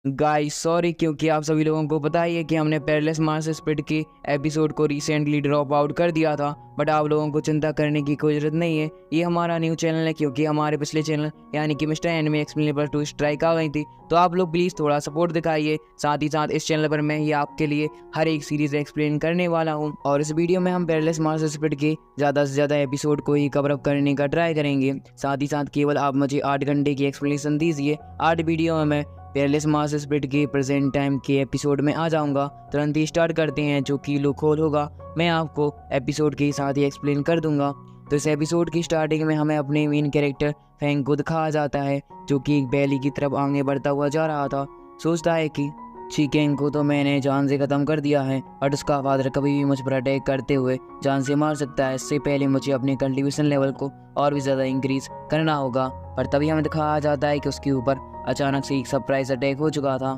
Guys sorry, क्योंकि आप सभी लोगों को पता ही है कि हमने पेरलेस मार्स स्पिड के एपिसोड को रिसेंटली ड्रॉप आउट कर दिया था। बट आप लोगों को चिंता करने की कोई ज़रूरत नहीं है। ये हमारा न्यू चैनल है, क्योंकि हमारे पिछले चैनल यानी कि मिस्टर एनिमे एक्सप्लेनेबल 2 स्ट्राइक आ गई थी। तो आप लोग प्लीज़ थोड़ा सपोर्ट दिखाइए। साथ ही साथ इस चैनल पर मैं ही आपके लिए हर एक सीरीज़ एक्सप्लेन करने वाला हूँ, और इस वीडियो में हम पेरलेस मार्स स्पिड के ज़्यादा से ज़्यादा एपिसोड को ही कवर अप करने का ट्राई करेंगे। साथ ही साथ केवल आप मुझे 8 घंटे की एक्सप्लेनेशन दीजिए। 8 वीडियो में मैं पेरलेस मार्स स्पिड के प्रेजेंट टाइम के एपिसोड में आ जाऊंगा। तुरंत ही स्टार्ट करते हैं। जो कि लुक होल होगा मैं आपको एपिसोड के साथ ही एक्सप्लेन कर दूंगा। तो इस एपिसोड की स्टार्टिंग में हमें अपने मेन कैरेक्टर फैंग को दिखाया जाता है, जो कि एक बैली की तरफ आगे बढ़ता हुआ जा रहा था। सोचता है कि चिकेन को तो मैंने जान से ख़त्म कर दिया है, बट उसका फादर कभी भी मुझ पर अटैक करते हुए जान से मार सकता है। इससे पहले मुझे अपने कल्टीवेशन लेवल को और भी ज़्यादा इंक्रीज करना होगा। पर तभी हमें दिखाया जाता है कि उसके ऊपर अचानक से एक सरप्राइज अटैक हो चुका था।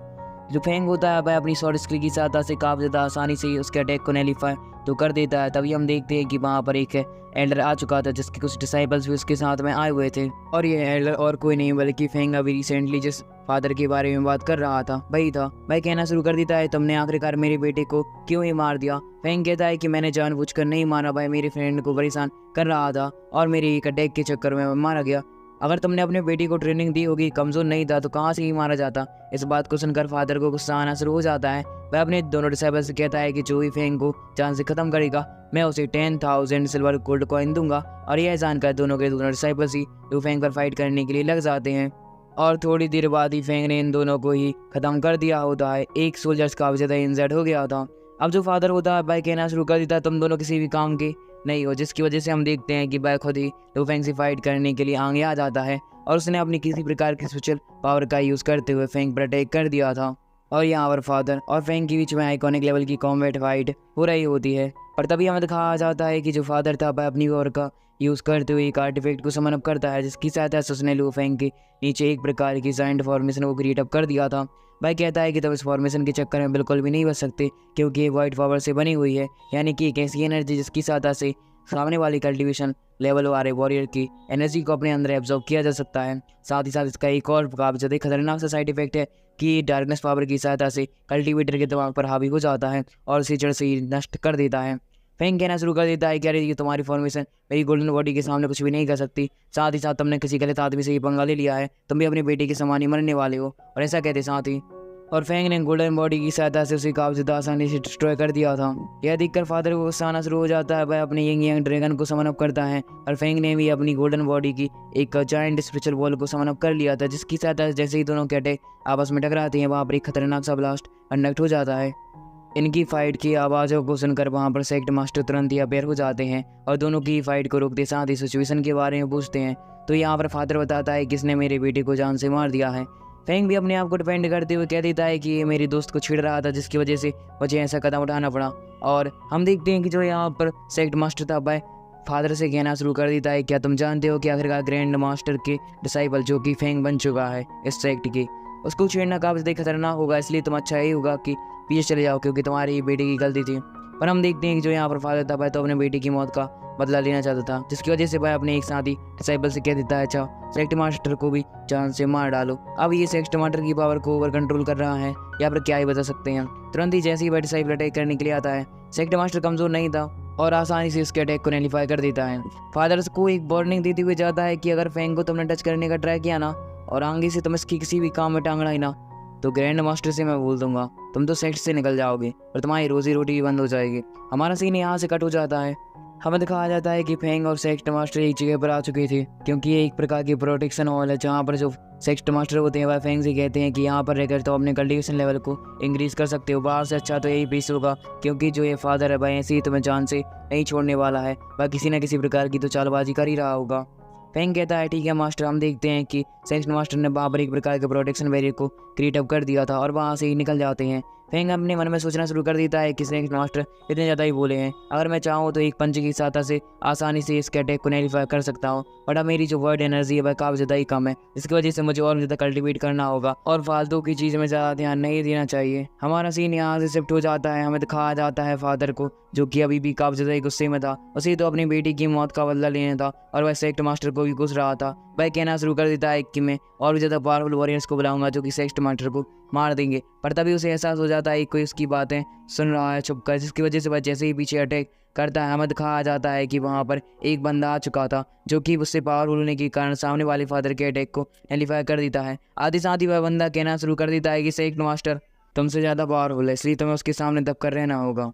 जो फेंग होता है वह अपनी शॉर्ट स्किल की सहायता से काफ़ी ज़्यादा आसानी से उसके अटैक को नैलीफाई तो कर देता है। तभी हम देखते हैं कि वहाँ पर एक एल्डर आ चुका था, जिसके कुछ डिसाइबल्स भी उसके साथ में आए हुए थे। और ये एल्डर और कोई नहीं बल्कि फेंग अभी रिसेंटली जिस फादर के बारे में बात कर रहा था वही था। वह कहना शुरू कर देता है, तुमने आखिरकार मेरे बेटे को क्यों ही मार दिया। फेंग कहता है कि मैंने जानबूझकर नहीं मारा, भाई मेरे फ्रेंड को परेशान कर रहा था और मेरे एक अटैक के चक्कर में मारा गया। अगर तुमने अपने बेटी को ट्रेनिंग दी होगी, कमज़ोर नहीं था तो कहाँ से ही मारा जाता। इस बात को सुनकर फादर को गुस्सा आना शुरू हो जाता है। वह अपने दोनों डिसाइबल से कहता है कि जो भी फेंग को जान से ख़त्म करेगा मैं उसे 10,000 सिल्वर गोल्ड कॉइन दूंगा। और यह जानकर दोनों के दोनों डिसाइबल्स ही लू फेंग पर फाइट करने के लिए लग जाते हैं। और थोड़ी देर बाद ही फेंग ने इन दोनों को ही ख़त्म कर दिया होता है। एक सोल्जर्स काफ़ी ज़्यादा इंजर्ड हो गया था। अब जो फादर होता है भाई कहना शुरू कर देता है, तुम दोनों किसी भी काम के नहीं हो, जिसकी वजह से हम देखते हैं कि भाई खुद ही लू फेंग से फाइट करने के लिए आगे आ जाता है। और उसने अपनी किसी प्रकार की स्पेशल पावर का यूज़ करते हुए फेंग पर अटैक कर दिया था। और यहाँ पर फादर और फेंग के बीच में आइकॉनिक लेवल की कॉम्बैट फाइट हो रही होती है। पर तभी हमें दिखाया जाता है कि जो फादर था वह अपनी पावर का यूज़ करते हुए एक आर्टिफैक्ट को समन अप करता है, जिसकी सहायता से उसने लू फेंग के नीचे एक प्रकार की जाइंट फॉर्मेशन को क्रिएट अप कर दिया था। भाई कहता है कि तब इस फॉर्मेशन के चक्कर में बिल्कुल भी नहीं बच सकते, क्योंकि ये वाइट पावर से बनी हुई है, यानी कि एक ऐसी एनर्जी जिसकी सहायता से सामने वाली कल्टीवेशन लेवल वाले वॉरियर की एनर्जी को अपने अंदर एब्जॉर्ब किया जा सकता है। साथ ही साथ इसका एक और काफ़ी ज़्यादा खतरनाक सा साइड इफेक्ट है कि डार्कनेस पावर की सहायता से कल्टीवेटर के दिमाग पर हावी हो जाता है और उसे जड़ से ही नष्ट कर देता है। फेंग कहना शुरू कर देता है कि अरे ये तुम्हारी फॉर्मेशन मेरी गोल्डन बॉडी के सामने कुछ भी नहीं कर सकती। साथ ही साथ तुमने किसी गलत आदमी से ही पंगा ले लिया है, तुम भी अपनी बेटी के समान ही मरने वाले हो। और ऐसा कहते साथ ही और फेंग ने गोल्डन बॉडी की सहायता से उसे काफ़ी ज़्यादा आसानी से डिस्ट्रॉय कर दिया था। यह देखकर फादर को गुस्सा आना शुरू हो जाता है। वह अपने यंग यंग ड्रैगन को समन अप करता है और फेंग ने भी अपनी गोल्डन बॉडी की एक जायंट स्पिरिचुअल बॉल को समन अप कर लिया था, जिसकी सहायता से जैसे ही दोनों के अटैक आपस में टकराते हैं वहाँ पर एक खतरनाक सा ब्लास्ट कंडक्ट हो जाता है। इनकी फाइट की आवाज़ों को सुनकर वहाँ पर सेक्ट मास्टर तुरंत ही अपेयर हो जाते हैं और दोनों की फाइट को रोकते साथ ही सिचुएशन के बारे में पूछते हैं। तो यहाँ पर फादर बताता है किसने मेरे बेटे को जान से मार दिया है। फेंग भी अपने आप को डिफेंड करते हुए कह देता है कि ये मेरे दोस्त को छेड़ रहा था, जिसकी वजह से मुझे ऐसा कदम उठाना पड़ा। और हम देखते हैं कि जो यहाँ पर सेक्ट मास्टर था वह फादर से कहना शुरू कर देता है, क्या तुम जानते हो कि आखिरकार ग्रैंड मास्टर के डिसाइबल जो कि फेंग बन चुका है इस सेक्ट के, उसको छेड़ना काफ़ी ज़्यादा खतरनाक होगा, इसलिए तुम अच्छा ही होगा कि पीछे चले जाओ, क्योंकि तुम्हारी बेटी की गलती थी। पर हम देखते हैं कि जो यहाँ पर फादर था वह तो अपने बेटी की मौत का बदला लेना चाहता था, जिसकी वजह से वह अपने एक साथी डिसाइबल से कह देता है, अच्छा सेक्ट मास्टर को भी जान से मार डालो। अब ये सेक्ट मास्टर की पावर को ओवर कंट्रोल कर रहा है, या फिर क्या ही बता सकते हैं। तुरंत ही जैसे ही वह डिसाइबल अटैक करने के लिए आता है, सेक्ट मास्टर कमज़ोर नहीं था और आसानी से उसके अटैक को नैलीफाई कर देता है। फादर्स को एक वार्निंग देते हुए जाता है कि अगर फेंग को तुमने टच करने का ट्राई किया ना और आगे से तुम इसकी किसी भी काम में टांग लाई ना, तो ग्रैंड मास्टर से मैं बोल दूंगा तुम तो सेक्ट से निकल जाओगे और तुम्हारी रोजी रोटी भी बंद हो जाएगी। हमारा सीन यहाँ से कट हो जाता है। हमें दिखाया जाता है कि फेंग और सेक्ट मास्टर एक जगह पर आ चुके थे, क्योंकि ये एक प्रकार की प्रोटेक्शन हॉल है जहाँ पर जो सेक्ट मास्टर होते हैं वह फेंग से कहते हैं कि यहाँ पर रहकर तो अपने कल्टीवेशन लेवल को इंक्रीज कर सकते हो, बाहर से अच्छा तो यही पीस होगा, क्योंकि जो ये फादर है भाई ऐसे ही तुम्हें जान से नहीं छोड़ने वाला है, वह किसी न किसी प्रकार की तो चालबाजी कर ही रहा होगा। फेंग कहता है ठीक है मास्टर। हम देखते हैं कि सेक्ट मास्टर ने वहाँ पर एक प्रकार के प्रोटेक्शन बैरियर को क्रिएट अप कर दिया था और वहाँ से ही निकल जाते हैं। फेंग अपने मन में सोचना शुरू कर देता है कि सेक्ट मास्टर इतने ज़्यादा ही बोले हैं, अगर मैं चाहूँ तो एक पंच की सहायता से आसानी से इसके अटैक को नैलीफाई कर सकता हूँ, बट अब मेरी जो वर्ड एनर्जी है वह काफ़ी ज़्यादा ही कम है, इसकी वजह से मुझे और ज़्यादा कल्टिवेट करना होगा और फालतू की चीज़ में ज़्यादा ध्यान नहीं देना चाहिए। हमारा सीन यहाँ से शिफ्ट हो जाता है। हमें दिखाया जाता है फादर को, जो कि अभी भी काफ़ी ज़्यादा ही गुस्से में था। उसे तो अपनी बेटी की मौत का बदला लेना था और वह सेक्ट मास्टर को भी घुस रहा था। भाई कहना शुरू कर देता है कि मैं और भी ज़्यादा पावरफुल वॉरियर्स को बुलाऊंगा जो कि सेक्स मास्टर को मार देंगे। पर तभी उसे एहसास हो जाता है कोई उसकी बातें सुन रहा है छुपकर, जिसकी वजह से वह जैसे ही पीछे अटैक करता है हमें दिखाया जाता है कि वहाँ पर एक बंदा आ चुका था जो कि उससे पावरफुल होने के कारण सामने वाले फादर के अटैक को नैलीफाई कर देता है। आधे साथ ही वह बंदा कहना शुरू कर देता है कि सेक्ट मास्टर तुमसे ज़्यादा पावरफुल है, इसलिए तुम्हें उसके सामने दब कर रहना होगा।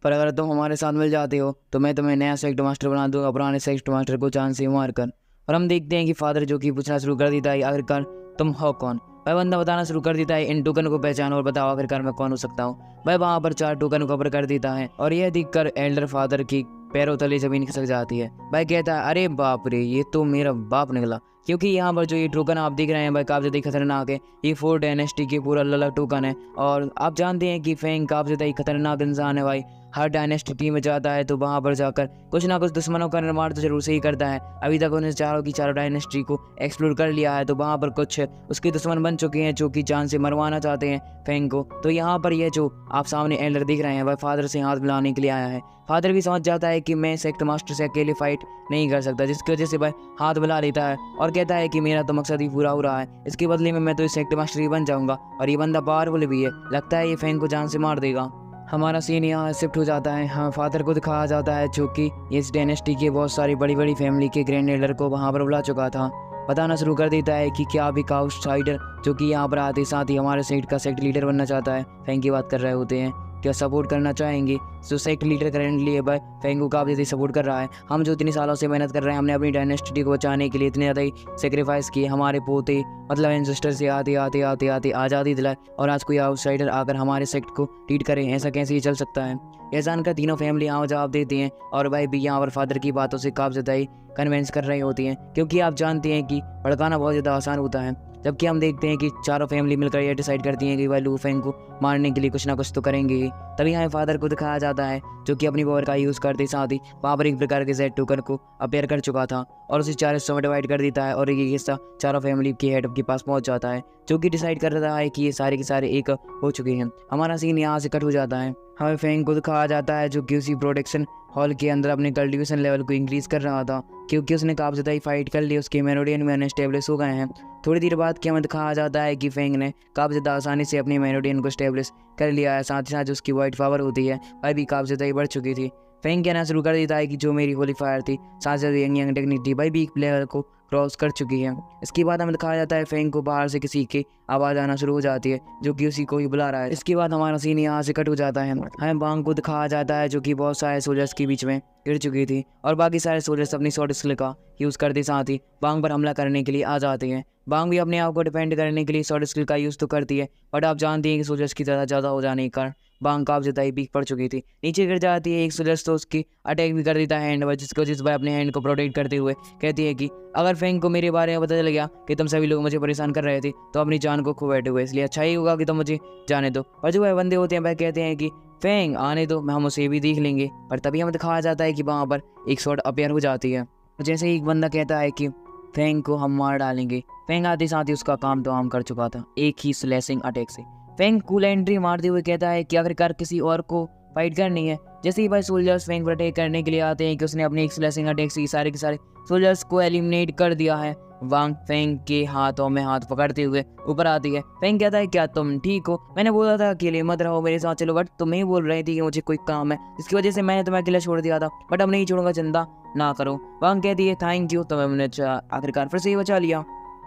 पर अगर तुम हमारे साथ मिल जाते हो तो मैं तुम्हें नया सेक्ट मास्टर बना दूंगा, पुराने सेक्ट मास्टर को जान से मार कर। और हम देखते हैं कि फादर जो कि पूछना शुरू कर देता है आखिरकार तुम हो कौन। वह बंदा बताना शुरू कर देता है इन टोकन को पहचानो और बताओ आखिरकार मैं कौन हो सकता हूँ। वह वहाँ पर 4 टोकन कवर कर देता है और यह देखकर एल्डर फादर की पैरों तले जमीन खिसक जाती है। भाई कहता है अरे बाप रे, ये तो मेरा बाप निकला, क्योंकि यहाँ पर जो ये टोकन आप देख रहे हैं भाई काफ़ी ज़्यादा खतरनाक है। ये 4 डायनेस्टी के पूरा अलग टोकन है और आप जानते हैं कि फेंग काफ़ी ज़्यादा खतरनाक इंसान है भाई। हर डायनेस्टी में जाता है तो वहाँ पर जाकर कुछ ना कुछ दुश्मनों का निर्माण तो जरूर से ही करता है। अभी तक उन्हें चारों की चारों डायनेस्टी को एक्सप्लोर कर लिया है, तो वहाँ पर कुछ उसके दुश्मन बन चुके हैं जो कि जान से मरवाना चाहते हैं फेंग को। तो यहाँ पर यह जो आप सामने एल्डर दिख रहे हैं वह फादर से हाथ मिलाने के लिए आया है। फादर भी समझ जाता है कि मैं सेक्ट मास्टर से अकेले फाइट नहीं कर सकता, जिसकी वजह से वह हाथ मिला लेता है और कहता है कि मेरा तो मकसद ही पूरा हो रहा है, इसके बदले में मैं तो इस सेक्ट मास्टर ही बन जाऊंगा। और ये बंदा पावरफुल भी है, लगता है ये फेंग को जान से मार देगा। हमारा सीन यहाँ शिफ्ट हो जाता है। हाँ, फादर को दिखाया जाता है जो कि इस डायनेस्टी के बहुत सारी बड़ी बड़ी फैमिली के ग्रैंड एल्डर को वहाँ पर बुला चुका था। बताना शुरू कर देता है कि क्या अभी आउटसाइडर जो कि यहाँ पर आते साथ ही हमारे सेक्ट का सेक्ट लीडर बनना चाहता है। फेंग की बात कर रहे होते हैं, क्या सपोर्ट करना चाहेंगे। जो सेक्ट लीडर करंटली है भाई फेंग को काफ़ी ज़्यादा सपोर्ट कर रहा है। हम जो इतनी सालों से मेहनत कर रहे हैं, हमने अपनी डायनेस्टी को बचाने के लिए इतने ज़्यादा ही सेक्रीफाइस किए, हमारे पोते मतलब एंसेस्टर से आते आते आते आते आज़ादी दिलाए, और आज कोई आउटसाइडर आकर हमारे सेक्ट को लीड करे, ऐसा कैसे ही चल सकता है। यह जानकर तीनों फैमिली यहाँ जवाब देती हैं और भाई भी यहाँ पर फादर की बातों से काफ़ी ज़्यादा ही कन्विंस कर रही होती हैं, क्योंकि आप जानते हैं कि भड़काना बहुत ज़्यादा आसान होता है। जबकि हम देखते हैं कि चारों फैमिली मिलकर ये डिसाइड करती हैं कि भाई लू फेंग को मारने के लिए कुछ ना कुछ तो करेंगे ही। तभी हमें फादर को दिखाया जाता है जो कि अपनी पावर का यूज़ करते साथ ही वहाँ पर एक प्रकार के जेड टोकन को अपेयर कर चुका था और उसे 4 हिस्सों में डिवाइड कर देता है और एक हिस्सा चारों फैमिली के हेड के पास पहुँच जाता है, जो कि डिसाइड कर रहा है कि ये सारे के सारे एक हो चुके हैं। हमारा सीन यहाँ से कट हो जाता है। हमें फेंग को दिखाया जाता है जो कि उसी प्रोटेक्शन हॉल के अंदर अपने कल्टिवेशन लेवल को इंक्रीज़ कर रहा था, क्योंकि उसने काफ़ी ज़्यादा ही फाइट कर ली, उसके मेलोडियन में अनस्टेब्लिश हो गए हैं। थोड़ी देर बाद क्या हमें दिखाया जाता है कि फेंग ने काफ़ी ज़्यादा आसानी से अपने मेलोडियन को स्टेब्लिश कर लिया है, साथ ही साथ जो उसकी वाइट पावर होती है वह भी काफ़ी ज़्यादा ही बढ़ चुकी थी। फेंग कहना शुरू कर देता है कि जो मेरी होली फायर थी साथ साथ यंग टेक्निक थी भाई भी एक लेवल को क्रॉस कर चुकी है। इसके बाद हमें दिखाया जाता है फेंग को बाहर से किसी की आवाज़ आना शुरू हो जाती है जो कि उसी को ही बुला रहा है। इसके बाद हमारा सीन यहाँ से कट हो जाता है। हमें बांग को दिखाया जाता है जो कि बहुत सारे सोल्जर्स के बीच में गिर चुकी थी और बाकी सारे सोल्जर्स अपनी शॉर्ट स्किल का यूज़ करते साथ ही बांग पर हमला करने के लिए आ जाते हैं। बांग भी अपने आप को डिफेंड करने के लिए शॉर्ट स्किल का यूज़ तो करती है, बट आप जानते हैं कि सोल्जर्स की ज़्यादा हो जाने के कारण बांग काफ़ी ज़्यादा ही वीक पड़ चुकी थी, नीचे गिर जाती है। एक सोल्जर्स तो उसकी अटैक भी कर देता है हैंड पर, जिसको जिस भाई अपने हैंड को प्रोटेक्ट करते हुए कहती है कि अगर फेंग को मेरे बारे में पता चल गया कि तुम सभी लोग मुझे परेशान कर रहे थे तो अपनी जान को खो बैठे हुए, इसलिए अच्छा ही होगा कि तुम मुझे जाने दो। और जो वह बंदे होते हैं वह कहते हैं कि फेंग आने दो, हम उसे भी देख लेंगे। पर तभी हमें दिखाया जाता है कि वहाँ पर एक शॉट अपेयर हो जाती है। जैसे ही एक बंदा कहता है कि फेंग को हम मार डालेंगे, फेंग आते साथ ही उसका काम तो हम कर चुका था एक ही स्लैशिंग अटैक से। फेंग कूल एंट्री मारते हुए कहता है कि आखिरकार किसी और को फाइट करनी है। जैसे ही भाई सोल्जर्स फेंग पर अटैक करने के लिए आते हैं कि उसने अपने एक स्लैशिंग अटैक से सारे के सारे सोल्जर्स को एलिमिनेट कर दिया है। वांग फेंग के हाथों में हाथ पकड़ते हुए ऊपर आती है। फेंग कहता है क्या तुम ठीक हो? मैंने बोला था अकेले मत रहो मेरे साथ चलो, बट तुम ही बोल रही थी कि मुझे कोई काम है जिसकी वजह से मैंने तुम्हें अकेला छोड़ दिया था, बट अब नहीं छोड़ूंगा, चिंता ना करो। वांग कहती है थैंक यू, तुम्हें मैंने आखिरकार फिर से ही बचा लिया।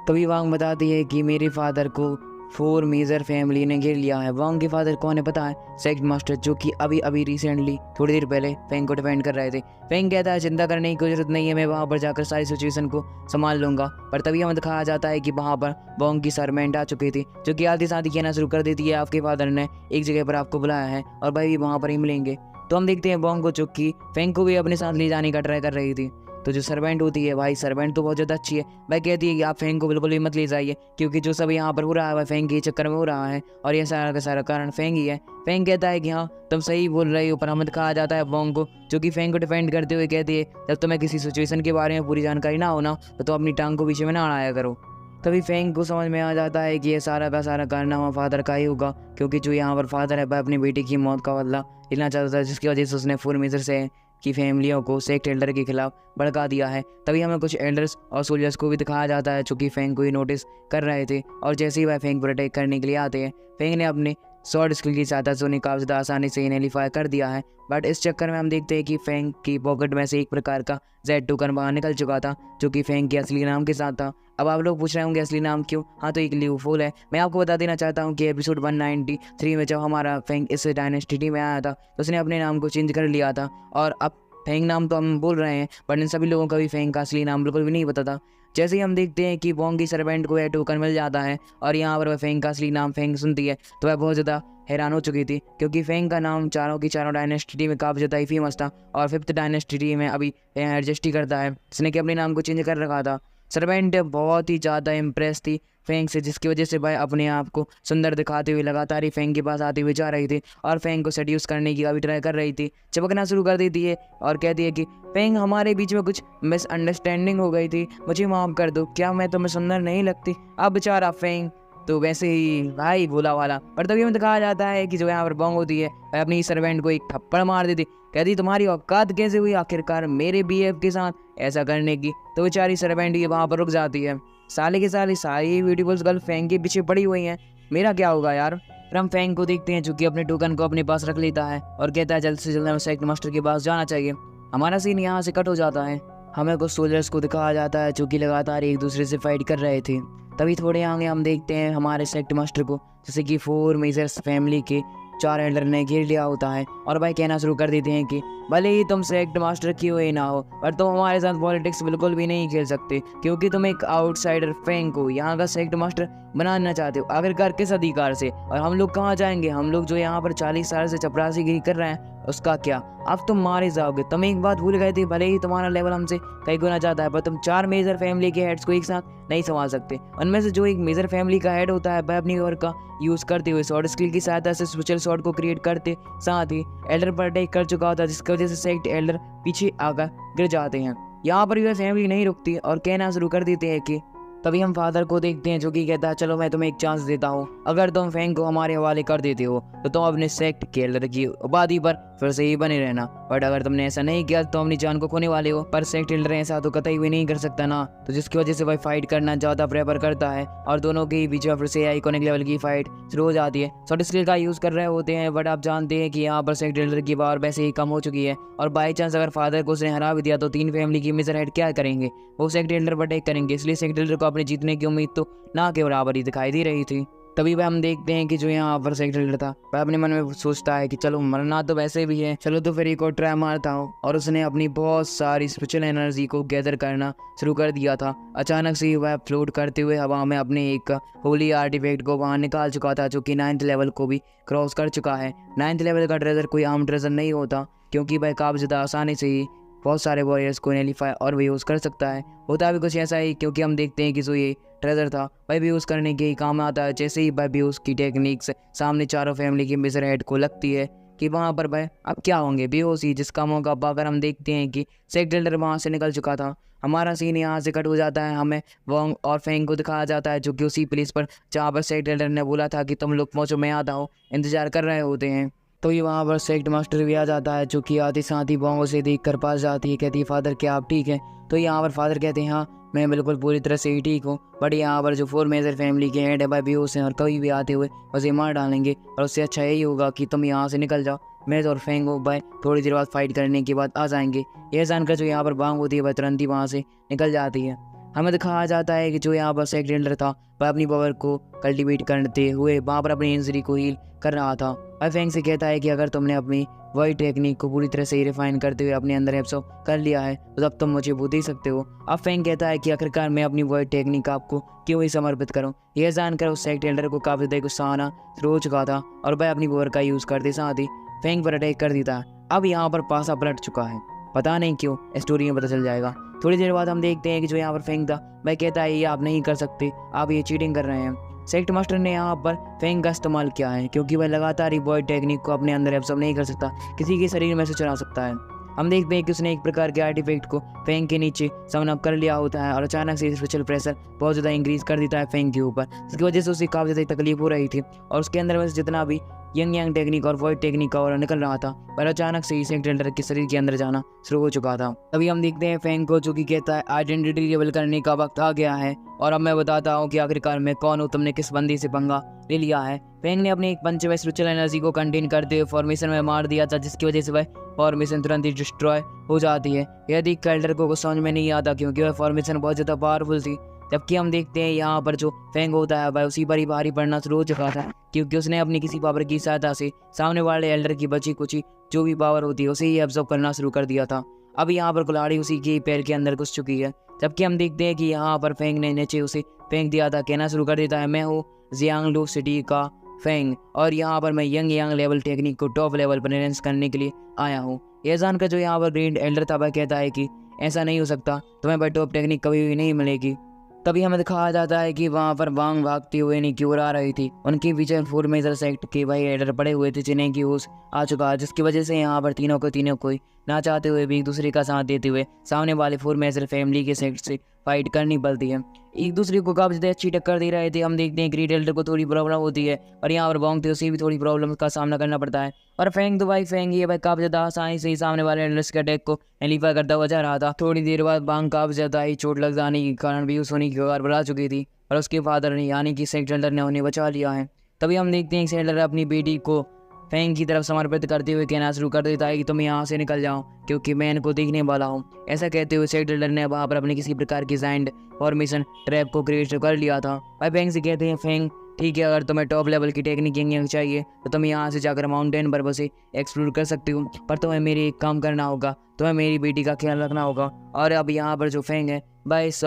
तभी वांग बताती है कि मेरे फादर को 4 मेजर फैमिली ने घेर लिया है। वांग के फादर कौन है पता है? सेक्ट मास्टर, जो कि अभी रिसेंटली थोड़ी देर पहले फेंग को डिफेंड कर रहे थे। फेंग कहता है चिंता करने की कोई जरूरत नहीं है, मैं वहाँ पर जाकर सारी सिचुएशन को संभाल लूंगा। पर तभी हमें दिखाया जाता है कि वहाँ पर वांग की सरमेंट आ चुकी थी, जो कि आधी साथ ही कहना शुरू कर देती है आपके फादर ने एक जगह पर आपको बुलाया है और भाई भी वहाँ पर ही मिलेंगे। तो हम देखते हैं वांग को, जो कि फेंग को भी अपने साथ ले जाने का ट्राई कर रही थी। तो जो सर्वेंट होती है भाई, सर्वेंट तो बहुत ज़्यादा अच्छी है, वह कहती है कि आप फेंग को बिल्कुल भी मत ले जाइए, क्योंकि जो सब यहाँ पर हो रहा है वह फेंग के चक्कर में हो रहा है और यह सारा का सारा कारण फेंग ही है। फेंग कहता है कि हाँ तुम सही बोल रही हो, पर हमें दिखाया जाता है वांग को, जो कि फेंग को डिफेंड करते हुए कहती है जब तुम्हें किसी सिचुएशन के बारे में पूरी जानकारी ना हो ना तो अपनी टांग को पीछे में ना अड़ाया करो। तभी फेंग को समझ में आ जाता है कि यह सारा का सारा कारनामा फादर का ही होगा, क्योंकि जो यहाँ पर फादर है वह अपनी बेटी की मौत का बदला लेना चाहता था, जिसकी वजह से उसने 4 मेजर से की फैमिलियों को सेक्ट एल्डर के खिलाफ भड़का दिया है। तभी हमें कुछ एल्डर्स और सोल्जर्स को भी दिखाया जाता है जो कि फेंग को ही नोटिस कर रहे थे, और जैसे ही वह फेंग पर अटैक करने के लिए आते हैं, फेंग ने अपने शॉर्ट स्किल की सहायता से उन्हें काफ़ी ज़्यादा आसानी से नैलीफाई कर दिया है। बट इस चक्कर में हम देखते हैं कि फेंग की पॉकेट में से एक प्रकार का जेड टोकन बाहर निकल चुका था जो कि फेंग के असली नाम के साथ था। अब आप लोग पूछ रहे होंगे असली नाम क्यों? हाँ, तो एक ल्यूफोल है। मैं आपको बता देना चाहता हूँ कि एपिसोड 193 में जब हमारा फेंग इस डायनेस्टी में आया था तो उसने अपने नाम को चेंज कर लिया था, और अब फेंग नाम तो हम बोल रहे हैं, बट इन सभी लोगों का भी फेंग का असली नाम बिल्कुल भी नहीं पता था। जैसे ही हम देखते हैं कि वोंग की सर्वेंट को यह टोकन मिल जाता है और यहाँ पर वह फेंग का असली नाम फेंग सुनती है तो वह बहुत ज़्यादा हैरान हो चुकी थी, क्योंकि फेंग का नाम चारों की चारों डायनेस्टी में काफ़ी ज़्यादा ही फेमस था, और 5th डायनेस्टी में अभी एडजस्ट ही करता है, जिसने कि अपने नाम को चेंज कर रखा था। सर्वेंट बहुत ही ज़्यादा इम्प्रेस थी फेंग से, जिसकी वजह से वह अपने आप को सुंदर दिखाते हुए लगातार ही फेंग के पास आते हुए जा रही थी और फेंग को सेड्यूस करने की काफ़ी ट्राई कर रही थी। चमकना शुरू कर देती है और कहती है कि फेंग, हमारे बीच में कुछ मिसअंडरस्टैंडिंग हो गई थी, मुझे माफ़ कर दो, क्या मैं तुम्हें सुंदर नहीं लगती? अब बेचारा फेंग तो वैसे ही भाई भोला वाला, पर तभी हमें दिखाया जाता है कि जो यहाँ पर वोंग होती है वह अपनी सर्वेंट को एक थप्पड़ मार देती, कहती तुम्हारी औकात कैसे हुई आखिरकार मेरे बीएफ के साथ ऐसा करने की? तो बेचारी सर्वेंट ये वहाँ पर रुक जाती है। साले के साले सारी ब्यूटीफुल गर्ल फेंग के पीछे पड़ी हुई हैं, मेरा क्या होगा यार? फिर हम फेंग को देखते हैं जो कि अपने टोकन को अपने पास रख लेता है और कहता है जल्द से जल्द हमें सेक्ट मास्टर के पास जाना चाहिए। हमारा सीन यहाँ से कट हो जाता है। हमें कुछ सोल्जर्स को दिखाया जाता है जो कि लगातार एक दूसरे से फाइट कर रहे थे। तभी थोड़े आगे हम देखते हैं हमारे सेक्ट मास्टर को, जैसे कि 4 मेजर्स फैमिली के 4 एल्डर ने घेर लिया होता है और भाई कहना शुरू कर देते हैं कि भले ही तुम सेक्ट मास्टर क्यों ही ना हो, पर तुम हमारे साथ पॉलिटिक्स बिल्कुल भी नहीं खेल सकते, क्योंकि तुम एक आउटसाइडर फेंग को यहाँ का सेक्ट मास्टर बनाना चाहते हो। आखिरकार किस अधिकार से? और हम लोग कहाँ जाएंगे? हम लोग जो यहाँ पर 40 साल से चपरासीगिरी कर रहे हैं उसका क्या? अब तुम मारे जाओगे। तुम एक बात भूल गए थे, भले ही तुम्हारा लेवल हमसे कई गुना ज़्यादा है, पर तुम 4 मेजर फैमिली के हेड्स को एक साथ नहीं संभाल सकते। उनमें से जो एक मेजर फैमिली का हेड होता है वह अपनी ओर का यूज़ करते हुए शॉर्ट स्किल की सहायता से स्पेशल शॉट को क्रिएट करते साथ ही एल्डर पर अटैक कर चुका होता है, जिसकी वजह से सेक्ट एल्डर पीछे आकर गिर जाते हैं। यहाँ पर वह फैमिली नहीं रुकती और कहना शुरू कर देते हैं कि तभी हम फादर को देखते हैं जो कि कहता है चलो मैं तुम्हें एक चांस देता हूँ, अगर तुम फेंग को हमारे हवाले कर देते हो तो तुम अपने सेक्ट के एल्डर की उपाधि पर फिर से ही बने रहना, बट अगर तुमने ऐसा नहीं किया तो अपनी जान को खोने वाले हो। पर सेक्ट एल्डर ऐसा तो कतई भी नहीं कर सकता ना, तो जिसकी वजह से वह फाइट करना ज़्यादा प्रेफर करता है और दोनों के बीच में फिर से आइकॉनिक लेवल की फाइट शुरू हो जाती है। शॉर्ट स्किल का यूज़ कर रहे होते हैं, बट आप जानते हैं कि यहाँ पर सेक्ट एल्डर की पावर वैसे ही कम हो चुकी है, और बाई चांस अगर फादर को उसने हरा भी दिया तो 3 फैमिली की मेजर हेड क्या करेंगे? वो सेक्ट एल्डर पर अटैक करेंगे, इसलिए सेक्ट एल्डर को अपने जीतने की उम्मीद तो ना के बराबर ही दिखाई दे रही थी। तभी वह हम देखते हैं कि जो यहाँ पर सेक्ट एल्डर था वह अपने मन में सोचता है कि चलो मरना तो वैसे भी है, चलो तो फिर एक और ट्राई मारता हूँ, और उसने अपनी बहुत सारी स्पिरिचुअल एनर्जी को गैदर करना शुरू कर दिया था। अचानक से वह फ्लोट करते हुए हवा में अपने एक होली आर्टिफैक्ट को वहाँ निकाल चुका था जो कि 9th लेवल को भी क्रॉस कर चुका है। 9th लेवल का ट्रेजर कोई आम ट्रेजर नहीं होता, क्योंकि वह काफ़ी ज़्यादा आसानी से ही बहुत सारे वॉरियर्स को नैलीफाई और भी यूज़ कर सकता है। होता भी कुछ ऐसा ही, क्योंकि हम देखते हैं कि जो ये ट्रेजर था वह भी यूज़ करने के ही काम आता है। जैसे ही वह भी उसकी टेक्निक्स सामने चारों फैमिली के मेजर हेड को लगती है कि वहाँ पर वह अब क्या होंगे बेहोशी, जिसका मौका पाकर हम देखते हैं कि सेक्ट एल्डर वहाँ से निकल चुका था। हमारा सीन यहाँ से कट हो जाता है। हमें वोंग और फेंग को दिखाया जाता है जो कि उसी प्लेस पर जहाँ पर सेक्ट एल्डर ने बोला था कि तुम लोग पहुँचो मैं आता हूँ, इंतजार कर रहे होते हैं। तो ये वहाँ पर सेक्ट मास्टर भी आ जाता है जो कि आते साथ ही वोंग उसे देख कर पास जाती है, कहती है फादर क्या आप ठीक हैं? तो यहाँ पर फादर कहते हैं हाँ मैं बिल्कुल पूरी तरह से ही ठीक हूँ, बट यहाँ पर जो 4 मेजर फैमिली के हेड है भाई बेहोश हैं और कभी भी आते हुए उसे मार डालेंगे, और उससे अच्छा यही होगा कि तुम यहाँ से निकल जाओ। मैं और फेंग भाई थोड़ी देर बाद फाइट करने के बाद आ जाएंगे। यह जानकर जो यहाँ पर वोंग होती है वह तुरंत ही वहाँ से निकल जाती है। हमें दिखाया जाता है कि जो यहाँ पर सेक्ट एल्डर था वह अपनी पावर को कल्टीवेट करते हुए वहाँ पर अपनी इंजरी को हील कर रहा था। वह फेंग से कहता है कि अगर तुमने अपनी वही टेक्निक को पूरी तरह से ही रिफाइन करते हुए अपने अंदर एब्सॉर्ब कर लिया है तो अब तुम मुझे वो दे सकते हो। अब फेंग कहता है कि आखिरकार मैं अपनी वही टेक्निक आपको क्यों ही समर्पित करूं। यह जानकर उस सेक्ट एल्डर को काफ़ी देर गुस्सा आना शुरू हो चुका था और वह अपनी पावर का यूज़ करते साथ ही फेंग पर अटैक कर देता है। अब यहाँ पर पासा पलट चुका है, पता नहीं क्यों, स्टोरी में पता चल जाएगा। थोड़ी देर बाद हम देखते हैं कि जो यहाँ पर फेंग था वह कहता है ये आप नहीं कर सकते, आप ये चीटिंग कर रहे हैं। सेक्ट मास्टर ने यहाँ पर फेंग का इस्तेमाल किया है क्योंकि वह लगातार ही बॉय टेक्निक को अपने अंदर एब्सॉर्ब नहीं कर सकता, किसी के शरीर में से चुरा सकता है। हम देखते हैं कि उसने एक प्रकार के आर्टिफैक्ट को फेंग के नीचे समन अप कर लिया होता है और अचानक से स्पेशल प्रेशर बहुत ज़्यादा इंक्रीज कर देता है फेंग के ऊपर, जिसकी वजह से उसे काफ़ी ज़्यादा तकलीफ हो रही थी और उसके अंदर में से जितना भी यंग यांग टेक्निक और वॉइड टेक्निक का और निकल रहा था, पर अचानक से ही सेक्ट एल्डर के शरीर के अंदर जाना शुरू हो चुका था। तभी हम देखते हैं फेंग को, जो कि कहता है आइडेंटिटी रिवील करने का वक्त आ गया है और अब मैं बताता हूँ कि आखिरकार मैं कौन हूँ, तुमने किस बंदी से पंगा ले लिया है। फेंग ने अपनी एक पंच में स्पिरिचुअल एनर्जी को कंटेन करते हुए फॉर्मेशन में मार दिया था, जिसकी वजह से वह फॉर्मेशन तुरंत ही डिस्ट्रॉय हो जाती है। यह देख कर एल्डर को कुछ समझ में नहीं आता क्योंकि वह फॉर्मेशन बहुत ज़्यादा पावरफुल थी। जबकि हम देखते हैं यहाँ पर जो फेंग होता है वह उसी पर ही भारी पड़ना शुरू हो चुका था, क्योंकि उसने अपनी किसी पावर की सहायता से सामने वाले एल्डर की बची कुची जो भी पावर होती है उसे ही एब्जॉर्ब करना शुरू कर दिया था। अब यहाँ पर कुल्हाड़ी उसी के पैर के अंदर घुस चुकी है। जबकि हम देखते हैं कि यहाँ पर फेंग ने नीचे उसे फेंक दिया था, कहना शुरू कर देता है मैं हूँ जियांगलू सिटी का फेंग और यहाँ पर मैं यंग यांग लेवल टेक्निक को टॉप लेवल पर एनहेंस करने के लिए आया हूँ। यह जानकर जो यहाँ पर ग्रेट एल्डर था वह कहता है कि ऐसा नहीं हो सकता, तुम्हें पर टॉप टेक्निक कभी भी नहीं मिलेगी। तभी हमें दिखाया जाता है कि वहाँ पर वांग भागती हुई निक्योर आ रही थी। उनके पीछे 4 मेजर सेक्ट के भाई एल्डर पड़े हुए थे जिन्हें की होश आ चुका है, जिसकी वजह से यहाँ पर तीनों को ना चाहते हुए भी एक दूसरे का साथ देते हुए सामने वाले 4 मेजर फैमिली के सेक्ट से फाइट करनी पड़ती है। एक दूसरे को काफी ज़्यादा अच्छी टक्कर दे रहे थे। हम देखते हैं ग्रेट एल्डर को थोड़ी प्रॉब्लम होती है और यहाँ पर वांग थे उसे भी थोड़ी प्रॉब्लम का सामना करना पड़ता है। और फेंग तो भाई फेंग ये भाई काफ़ी ज़्यादा आसानी से ही सामने वाले एल्डर्स के अटैक को एलिफाई करता हुआ जा रहा था। थोड़ी देर बाद वांग काफ़ी ज़्यादा ही चोट लग जाने के कारण बेहोश होने की कगार पर आ चुकी थी और उसके फादर ने यानी कि सेक्ट एल्डर ने उन्हें बचा लिया है। तभी हम देखते हैं सेक्ट एल्डर अपनी बेटी को फेंग की तरफ समर्पित करते हुए कहना शुरू कर देता है कि तुम यहाँ से निकल जाओ क्योंकि मैं इनको देखने वाला हूँ। ऐसा कहते हुए सेक्ट एल्डर ने वहाँ पर अपने किसी प्रकार की जाइंट फॉर्मेशन ट्रैप को क्रिएट कर लिया था। भाई फेंग से कहते हैं फेंग ठीक है, अगर तुम्हें टॉप लेवल की टेक्निक यंग चाहिए तो तुम यहाँ से जाकर माउंटेन पर बसे एक्सप्लोर कर सकती हो, पर तुम्हें मेरे एक काम करना होगा, तुम्हें मेरी बेटी का ख्याल रखना होगा। और अब यहाँ पर जो फेंग है भाई इस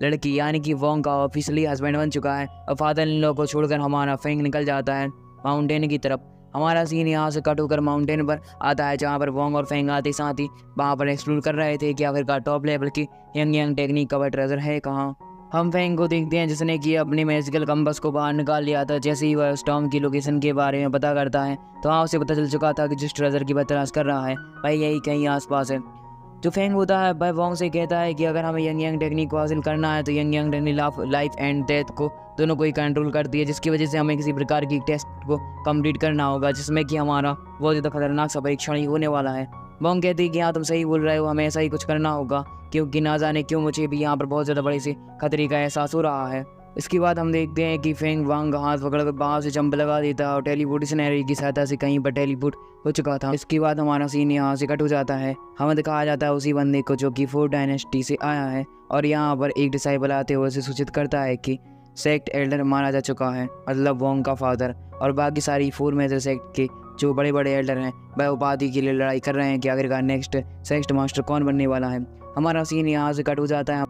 लड़की यानी कि वोंग का ऑफिशियली हस्बैंड बन चुका है और फादर इन लोगों को छोड़कर हमारा फेंग निकल जाता है माउंटेन की तरफ। हमारा सीन यहाँ से कट होकर माउंटेन पर आता है जहाँ पर वोंग और फेंग आते साथ ही वहाँ पर एक्सप्लोर कर रहे थे कि आखिरकार टॉप लेवल की यंग टेक्निक का वह ट्रेजर है कहाँ। हम फेंग को देखते हैं जिसने कि अपने मैजिकल कंबस को बाहर निकाल लिया था। जैसे ही वह स्टॉर्म की लोकेशन के बारे में पता करता है तो वहाँ उसे पता चल चुका था कि जिस ट्रेजर की वह तलाश कर रहा है भाई यही कहीं आसपास है। जो फेंग होता है भाई वोंग से कहता है कि अगर हमें यंग टेक्निक को हासिल करना है तो young technique life and death को दोनों को ही कंट्रोल करती है, जिसकी वजह से हमें किसी प्रकार की टेस्ट को कंप्लीट करना होगा जिसमें कि हमारा बहुत ज़्यादा खतरनाक सा परीक्षण ही होने वाला है। वोंग कहती है कि हाँ तुम सही बोल रहे हो, हमें ऐसा ही कुछ करना होगा क्योंकि ना जाने क्यों मुझे भी यहाँ पर बहुत ज़्यादा बड़े से खतरे का एहसास हो रहा है। इसके बाद हम देखते हैं कि फेंग वांग हाथ पकड़कर बाहर से जंप लगा देता है और टेलीपोर्टेशन एनर्जी की सहायता से कहीं पर टेलीपोर्ट हो चुका था। इसके बाद हमारा सीन यहाँ से कट हो जाता है। हमें दिखाया जाता है उसी बंदे को जो कि 4 डायनेस्टी से आया है और यहाँ पर एक डिसाइबल आते हुए उसे सूचित करता है कि सेक्ट एल्डर मारा जा चुका है, मतलब वोंग का फादर और बाकी सारी 4 मेजर सेक्ट के जो बड़े बड़े एल्डर हैं वह उपाधि के लिए लड़ाई कर रहे हैं कि आखिरकार नेक्स्ट सेक्ट मास्टर कौन बनने वाला है। हमारा सीन यहाँ से कट हो जाता है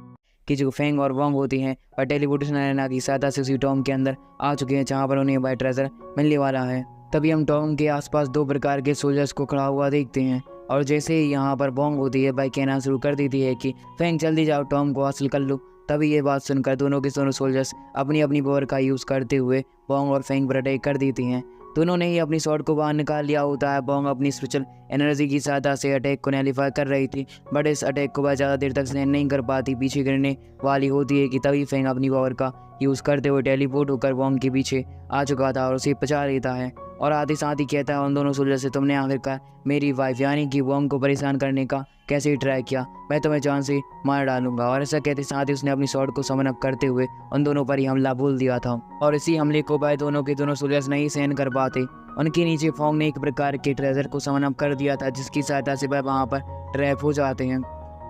कि जो फेंग और वोंग होती हैं वह टेलीपोर्टेशन एरेना की सहायता से उसी टॉम के अंदर आ चुके हैं जहाँ पर उन्हें वह ट्रेजर मिलने वाला है। तभी हम टॉम के आसपास 2 प्रकार के सोल्जर्स को खड़ा हुआ देखते हैं और जैसे ही यहाँ पर वोंग होती है भाई कहना शुरू कर देती है कि फेंग जल्दी जाओ टॉम को हासिल कर लो। तभी ये बात सुनकर दोनों के दोनों सोल्जर्स अपनी अपनी पावर का यूज़ करते हुए वोंग और फेंग पर अटैक कर देती हैं। दोनों ने ही अपनी शॉट को बाहर निकाल लिया होता है। वोंग अपनी स्पिरिचुअल एनर्जी की सहायता से अटैक को नैलिफाई कर रही थी, बट इस अटैक को वह ज़्यादा देर तक सहन नहीं कर पाती, पीछे गिरने वाली होती है कि तभी फेंग अपनी पावर का यूज़ करते हुए टेलीपोर्ट होकर वोंग के पीछे आ चुका था और उसे बचा लेता है और आते साथ ही कहता है उन दोनों सोल्जर से तुमने आखिरकार मेरी वाइफ यानी कि वोंग को परेशान करने का कैसे ट्राई किया, मैं तुम्हें जान से मार डालूंगा। और ऐसा कहते साथ ही उसने अपनी शॉट को समन अप करते हुए उन दोनों पर ही हमला बोल दिया था और इसी हमले को भाई दोनों के दोनों सोल्जर्स नहीं सहन कर पाते। उनके नीचे फोंग ने एक प्रकार के ट्रेजर को समन अप कर दिया था जिसकी सहायता से वह वहाँ पर ट्रैप हो जाते हैं।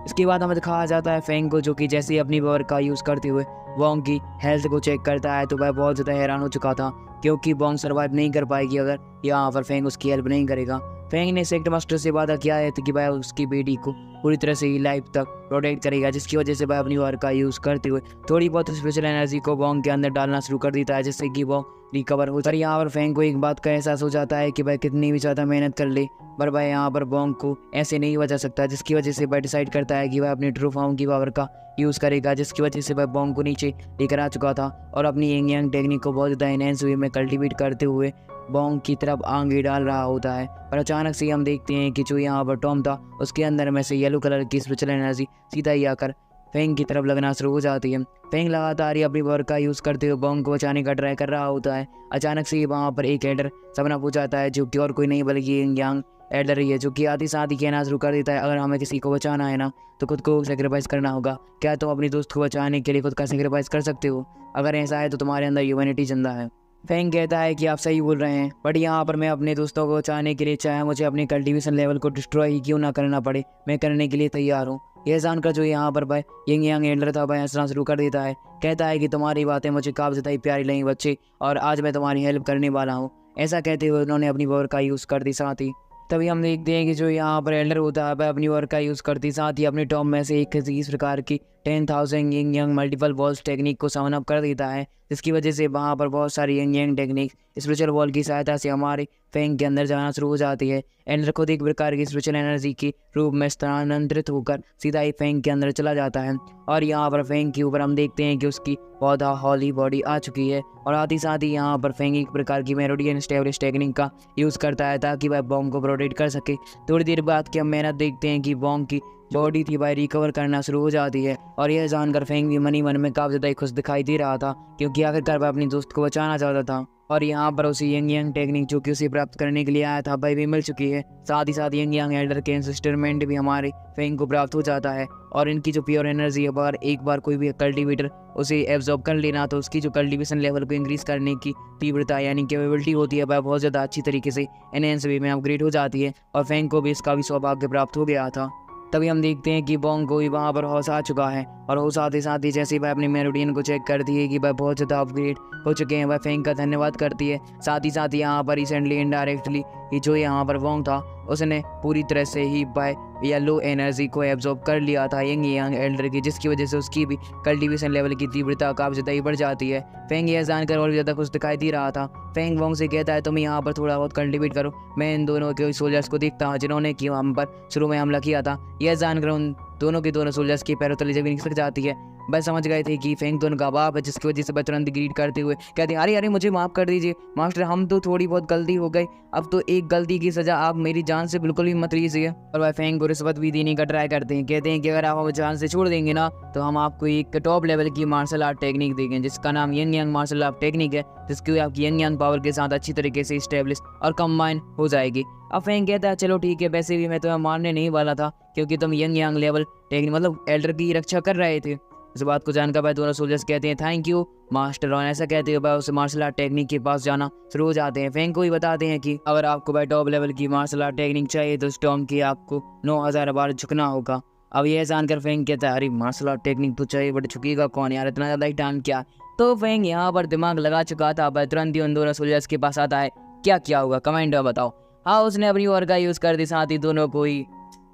इसके बाद हमें दिखाया जाता है फेंग को जो कि जैसे ही अपनी पावर का यूज़ करते हुए वोंग की हेल्थ को चेक करता है तो वह बहुत ज़्यादा हैरान हो चुका था क्योंकि वोंग सर्वाइव नहीं कर पाएगी अगर यहाँ पर फेंग उसकी हेल्प नहीं करेगा। फेंग ने सेक्ट मास्टर से वादा किया है कि वह उसकी बेटी को पूरी तरह से ही लाइफ तक प्रोटेक्ट करेगा, जिसकी वजह से वह अपनी पावर का यूज़ करते हुए थोड़ी बहुत स्पेशल एनर्जी को वोंग के अंदर डालना शुरू कर देता है जिससे कि वो रिकवर हो। पर यहाँ पर फेंग को एक बात का एहसास हो जाता है कि वह कितनी भी ज़्यादा मेहनत कर ले पर वह यहाँ पर वोंग को ऐसे नहीं बचा सकता, जिसकी वजह से वह डिसाइड करता है कि वह अपनी ट्रू फॉर्म की पावर का यूज़ करेगा, जिसकी वजह से वह वोंग को नीचे लेकर आ चुका था और अपनी यंग टेक्निक को बहुत ज़्यादा एनहेंस वे में कल्टिवेट करते हुए वोंग की तरफ आगे डाल रहा होता है। पर अचानक से हम देखते हैं कि जो यहाँ पर टॉम था उसके अंदर में से येलो कलर की स्पिरिचुअल एनर्जी सीधा ही आकर फेंग की तरफ लगना शुरू हो जाती है। फेंग लगातार ही अपनी पावर का यूज़ करते हुए बॉन्ग को बचाने का ट्राई कर रहा होता है। अचानक से ही वहाँ पर एक एल्डर सामने पूछ जाता है, जो कि और कोई नहीं बल्कि यिंग यांग एल्डर ही है, जो कि आधी साथ ही कहना शुरू कर देता है, अगर हमें किसी को बचाना है ना तो खुद को सेक्रीफाइस करना होगा। क्या तुम अपनी दोस्त को बचाने के लिए खुद का सेक्रीफाइस कर सकते हो? अगर ऐसा है तो तुम्हारे अंदर ह्यूमैनिटी जिंदा है। फेंग कहता है कि आप सही बोल रहे हैं, बट यहाँ पर मैं अपने दोस्तों को बचाने के लिए चाहे मुझे अपने कल्टीवेशन लेवल को डिस्ट्रॉय ही क्यों ना करना पड़े, मैं करने के लिए तैयार हूँ। यह जानकर जो यहाँ पर भाई यिंग यांग एल्डर था भाई हंसना शुरू कर देता है। कहता है कि तुम्हारी बातें मुझे काफ़ी ज़्यादा ही प्यारी लगी बच्चे, और आज मैं तुम्हारी हेल्प करने वाला हूँ। ऐसा कहते हुए उन्होंने अपनी पावर का यूज़ कर दी। साथ ही तभी हम देखते हैं कि जो यहाँ पर एल्डर होता है वह अपनी पावर का यूज़ करती, साथ ही अपने टॉप में से एक इस प्रकार की 10,000 यिंग यांग मल्टीपल वॉल्स टेक्निक को समन अप कर देता है, जिसकी वजह से वहाँ पर बहुत सारी यिंग यांग टेक्निक स्पिरिचुअल वॉल की सहायता से हमारे फेंग के अंदर जाना शुरू हो जाती है। एल्डर खुद एक प्रकार की स्पिरिचुअल एनर्जी के रूप में स्थानांतरित होकर सीधा ही फेंग के अंदर चला जाता है, और यहाँ पर फेंग के ऊपर हम देखते हैं कि उसकी पौधा हॉली बॉडी आ चुकी है, और आते ही साथ ही यहाँ पर फेंग एक प्रकार की मेरोडियन स्टेबलिश टेक्निक का यूज़ करता है ताकि वह बॉन्ग को प्रोटेक्ट कर सके। थोड़ी देर बाद की हम मेहनत देखते हैं कि बॉन्ग की बॉडी थी भाई रिकवर करना शुरू हो जाती है, और यह जानकर फेंग भी मनी मन में काफ़ी ज़्यादा खुश दिखाई दे रहा था, क्योंकि आखिरकार वह अपनी दोस्त को बचाना चाहता था। और यहाँ पर उसे यिंग यांग टेक्निक जो कि उसे प्राप्त करने के लिए आया था भाई भी मिल चुकी है। साथ ही साथ यिंग यांग एल्डर के इंस्ट्रूमेंट भी हमारे फेंग को प्राप्त हो जाता है, और इनकी जो प्योर एनर्जी है अगर एक बार कोई भी कल्टीवेटर उसे एब्जॉर्ब कर लेना तो उसकी जो कल्टीवेशन लेवल को इंक्रीज करने की तीव्रता यानी कैपेबिलिटी होती है वह बहुत ज़्यादा अच्छी तरीके से एनहेंस वे में अपग्रेड हो जाती है, और फेंग को भी इसका भी सौभाग्य प्राप्त हो गया था। तभी हम देखते हैं कि बॉन्ग को भी वहाँ पर होश आ चुका है, और होश आते साथ ही जैसे वह अपने मेरोडियन को चेक करती है कि वह बहुत ज़्यादा अपग्रेड हो चुके हैं, वह फेंग का धन्यवाद करती है। साथ ही यहाँ पर रिसेंटली इनडायरेक्टली जो यहाँ पर बॉन्ग था उसने पूरी तरह से ही बाय येलो एनर्जी को एब्जॉर्ब कर लिया था यिंग यांग एल्डर की, जिसकी वजह से उसकी भी कल्टीवेशन लेवल की तीव्रता काफ़ी ज़्यादा ही बढ़ जाती है। फेंग यह जानकर और भी ज़्यादा खुश दिखाई दे रहा था। फेंग बॉन्ग से कहता है तुम यहाँ पर थोड़ा बहुत कल्टीवेट करो, मैं इन दोनों के सोल्जर्स को देखता हूँ जिन्होंने कि हम पर शुरू में हमला किया था। यह जानकर उन दोनों के दोनों सोल्जर्स की पैरों तले जमीन खिसक जाती है। बस समझ गए थे कि फेंग तो उनका बाप है, जिसकी वजह से वह तुरंत ग्रीड करते हुए कहते हैं अरे मुझे माफ़ कर दीजिए मास्टर, हम तो थोड़ी बहुत गलती हो गई, अब तो एक गलती की सज़ा आप मेरी जान से बिल्कुल भी मत लीजिए। और वह फेंग को रिश्वत भी देने का ट्राई करते हैं, कहते हैं कि अगर आप हमें जान से छोड़ देंगे ना तो हम आपको एक टॉप लेवल की मार्शल आर्ट टेक्निक देंगे जिसका नाम यिंग यांग मार्शल आर्ट टेक्निक है, जिसकी आपकी यिंग यांग पावर के साथ अच्छी तरीके से स्टेब्लिश और कंबाइन हो जाएगी। अब फेंग कहता है चलो ठीक है, वैसे भी मैं तुम्हें मारने नहीं वाला था क्योंकि तुम यिंग यांग लेवल टेक्निक मतलब एल्डर की रक्षा कर रहे थे। इस बात को जानकर भाई दोनों सोल्जर्स कहते हैं थैंक यू मास्टर, और ऐसा कहते हुए भाई उसे मार्शल आर्ट टेक्निक के पास जाना शुरू हो जाते हैं। फेंग को ही बताते हैं कि अगर आपको भाई टॉप लेवल की मार्शल आर्ट टेक्निक चाहिए तो स्टॉर्म की आपको 9,000 बार झुकना होगा। अब यह जानकर फेंग कहता है अरे मार्शल आर्ट टेक्निक तो चाहिए बट झुकेगा कौन यार, इतना ज़्यादा ही टाइम क्या। तो फेंग यहाँ पर दिमाग लगा चुका था, भाई तुरंत ही उन दोनों सोल्जर्स के पास आता है। क्या हुआ कमेंट में बताओ। हाँ उसने अपनी और का यूज़ कर दी, साथ ही दोनों को ही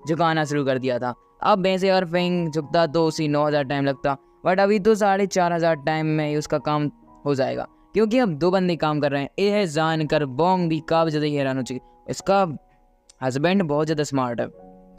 झुकाना शुरू कर दिया था। अब वैसे अगर फेंग झुकता तो उसी 9,000 टाइम लगता, बट अभी तो 4,500 टाइम में उसका काम हो जाएगा क्योंकि अब 2 बंदे काम कर रहे हैं। यह जानकर बॉन्ग भी काफ़ी ज़्यादा हैरान हो चुकी, इसका हस्बैंड बहुत ज़्यादा स्मार्ट है।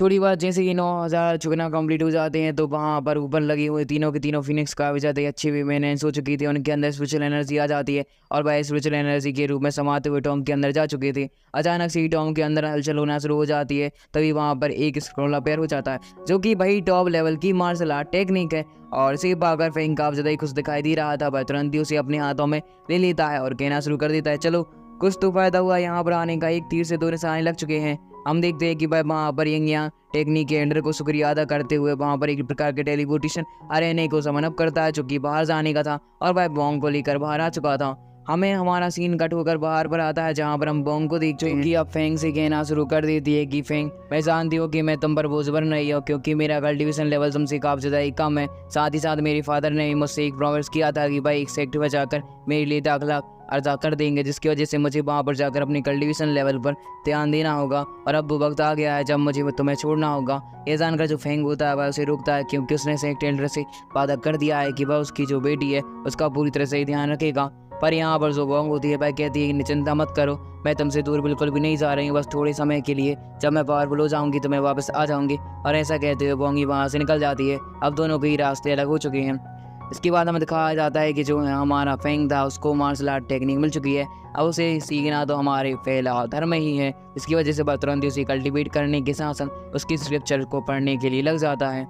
थोड़ी बात जैसे कि 9,000 झुकना कंप्लीट हो जाते हैं तो वहाँ पर ऊपर लगे हुए तीनों के तीनों फिनिक्स काफ़ी ज़्यादा अच्छी भी मेंटेनेंस हो चुकी थी, उनके अंदर स्पिरिचुअल एनर्जी आ जाती है और वह स्पिरिचुअल एनर्जी के रूप में समाते हुए टॉम के अंदर जा चुके थे। अचानक से ही टॉम के अंदर हलचल होना शुरू हो जाती है, तभी वहाँ पर एक स्क्रोल अपेयर हो जाता है जो कि भाई टॉप लेवल की मार्शल आर्ट टेक्निक है, और इसे पाकर फेंग काफ़ी ज़्यादा ही खुश दिखाई दे रहा था। वह तुरंत ही उसे अपने हाथों में ले लेता है और कहना शुरू कर देता है चलो कुछ तो फायदा हुआ यहाँ पर आने का, एक तीर से 2 निशाने लग चुके हैं। हम देखते हैं कि भाई वहाँ पर यिंग यांग टेक्निक के एंडर को शुक्रिया अदा करते हुए वहाँ पर एक प्रकार के टेलीपोर्टेशन अरेने को समन अप करता है जो कि बाहर जाने का था, और भाई बॉन्ग को लेकर बाहर आ चुका था। हमें हमारा सीन कट होकर बाहर पर आता है जहाँ पर हम बॉन्ग को देखते हैं कि अब फेंग से कहना शुरू कर देती है कि फेंग मैं जानती हूँ कि मैं तुम पर बोझ बन रही हूँ क्योंकि मेरा कल्टीवेशन लेवल तुमसे काफ़ी ज़्यादा ही कम है। साथ ही साथ मेरे फादर ने मुझसे एक प्रॉमिस किया था कि भाई एक सेक्टर में जाकर मेरे लिए दाखिला अर्जा कर देंगे, जिसकी वजह से मुझे वहाँ पर जाकर अपने कल्टीवेशन लेवल पर ध्यान देना होगा, और अब वो वक्त आ गया है जब मुझे तुम्हें छोड़ना होगा। ये जानकर जो फेंग होता है वह उसे रोकता है क्योंकि उसने सेक्टर एल्डर से वादा कर दिया है कि वह उसकी जो बेटी है उसका पूरी तरह से ध्यान रखेगा। पर यहाँ पर जो बॉन्ग होती है वह कहती है कि चिंता मत करो, मैं तुमसे दूर बिल्कुल भी नहीं जा रही हूँ, बस थोड़े समय के लिए, जब मैं पावरफुल हो जाऊँगी तो मैं वापस आ जाऊँगी। और ऐसा कहते हुए बॉन्ग वहाँ से निकल जाती है। अब दोनों के ही रास्ते अलग हो चुके हैं। इसके बाद हमें दिखाया जाता है कि जो हमारा फेंग था उसको मार्शल आर्ट टेक्निक मिल चुकी है, अब उसे सीखना तो हमारे पहला धर्म ही है। इसकी वजह से तुरंत उसे कल्टीवेट करने के साथ साथ उसकी स्क्रिप्चर को पढ़ने के लिए लग जाता है।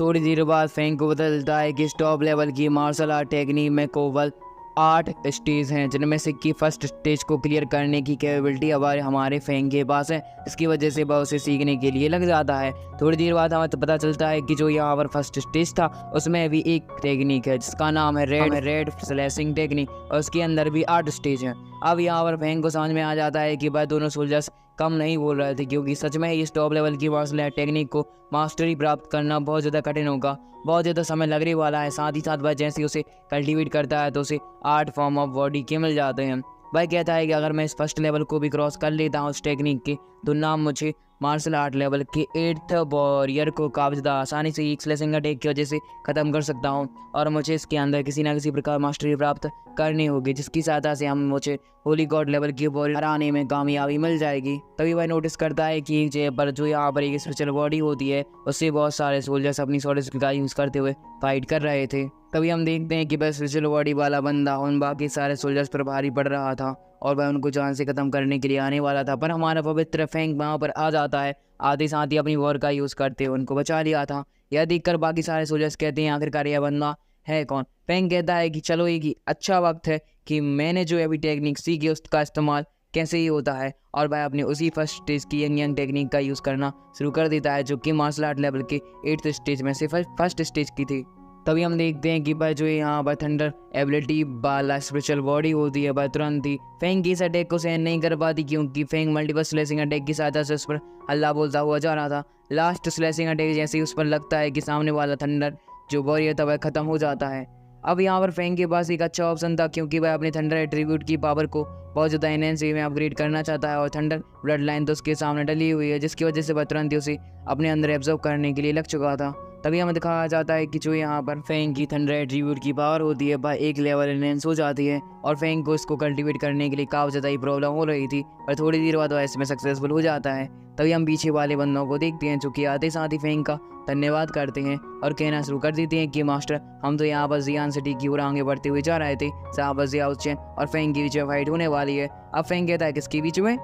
थोड़ी देर बाद फेंग को पता चलता है कि टॉप लेवल की मार्शल आर्ट टेक्निक में केवल 8 स्टेज हैं, जिनमें से कि फर्स्ट स्टेज को क्लियर करने की कैपेबिलिटी अब हमारे फेंग के पास है। इसकी वजह से वह उसे सीखने के लिए लग जाता है। थोड़ी देर बाद हमें तो पता चलता है कि जो यहाँ पर फर्स्ट स्टेज था उसमें भी एक टेक्निक है जिसका नाम है रेड स्लैशिंग टेक्निक, और उसके अंदर भी 8 स्टेज हैं। अब यहाँ पर फेंग को समझ में आ जाता है कि वह दोनों सोल्जर्स कम नहीं बोल रहे थे, क्योंकि सच में ही इस टॉप लेवल की मार्शल आर्ट टेक्निक को मास्टरी प्राप्त करना बहुत ज़्यादा कठिन होगा, बहुत ज़्यादा समय लगने वाला है। साथ ही साथ वह जैसे उसे कल्टीवेट करता है तो उसे 8 फॉर्म ऑफ बॉडी के मिल जाते हैं। वह कहता है कि अगर मैं इस फर्स्ट लेवल को भी क्रॉस कर लेता हूँ उस टेक्निक के, तो नाम मुझे मार्शल आर्ट लेवल के 8th वॉरियर को काफ़ी ज़्यादा आसानी से एक स्लैशिंग अटैक की वजह से ख़त्म कर सकता हूँ, और मुझे इसके अंदर किसी न किसी प्रकार मास्टरी प्राप्त करनी होगी, जिसकी सहायता से मुझे होली गॉड लेवल की वॉरियर हराने में कामयाबी मिल जाएगी। तभी वह नोटिस करता है कि एक जगह पर जो यहाँ पर एक स्पेशल बॉडी होती है उससे बहुत सारे सोल्जर्स अपनी शॉर्ट स्किल का यूज़ करते हुए फाइट कर रहे थे। तभी हम देखते हैं कि वह स्पेशल बॉडी वाला बंदा उन बाकी सारे सोल्जर्स पर भारी पड़ रहा था और वह उनको जान से ख़त्म करने के लिए आने वाला था, पर हमारा पवित्र फेंग वहाँ पर आ जाता है। आधे साथ ही अपनी वॉर का यूज़ करते हुए उनको बचा लिया था। यह देखकर बाकी सारे सोल्जर्स कहते हैं आखिरकार यह बंदा है कौन। फेंग कहता है कि चलो एक अच्छा वक्त है कि मैंने जो अभी टेक्निक सीखी उसका इस्तेमाल कैसे ही होता है, और वह अपने उसी फर्स्ट स्टेज की यंग टेक्निक का यूज़ करना शुरू कर देता है, जो कि मार्शल आर्ट लेवल के 8th स्टेज में से फर्स्ट स्टेज की थी। तभी हम देखते हैं कि भाई जो यहाँ पर थंडर एबिलिटी वाला स्पेशल बॉडी होती है वह तुरंत ही फेंग की इस अटैक को सहन नहीं कर पाती, क्योंकि फेंग मल्टीपल स्लैशिंग अटैक की सहायता से उस पर हल्ला बोलता हुआ जा रहा था। लास्ट स्लैशिंग अटैक जैसे ही उस पर लगता है कि सामने वाला थंडर जो वॉरियर था वह खत्म हो जाता है। अब यहाँ पर फेंग के पास एक अच्छा ऑप्शन था, क्योंकि वह अपने थंडर एट्रीब्यूट की पावर को बहुत ज़्यादा एनहेंस में अपग्रेड करना चाहता है, और थंडर ब्लड लाइन तो उसके सामने डली हुई है, जिसकी वजह से वह तुरंत ही उसे अपने अंदर एब्जॉर्व करने के लिए लग चुका था। तभी हमें दिखाया जाता है कि जो यहाँ पर फेंग की थंडर एट्रीब्यूट की पावर होती है वह एक लेवल एनहेंस हो जाती है, और फेंग को इसको कल्टीवेट करने के लिए काफ़ी ज़्यादा ही प्रॉब्लम हो रही थी, पर थोड़ी देर बाद वह इसमें सक्सेसफुल हो जाता है। तभी हम पीछे वाले बंदों को देखते हैं जो कि आते साथ ही फेंग का धन्यवाद करते हैं और कहना शुरू कर देते हैं कि मास्टर हम तो यहाँ पर जियान सिटी की ओर आगे बढ़ते हुए जा रहे थे, साहब जियाओ चैन और फेंग के बीच में फाइट होने वाली है। अब फेंग कहता है किसके बीच में।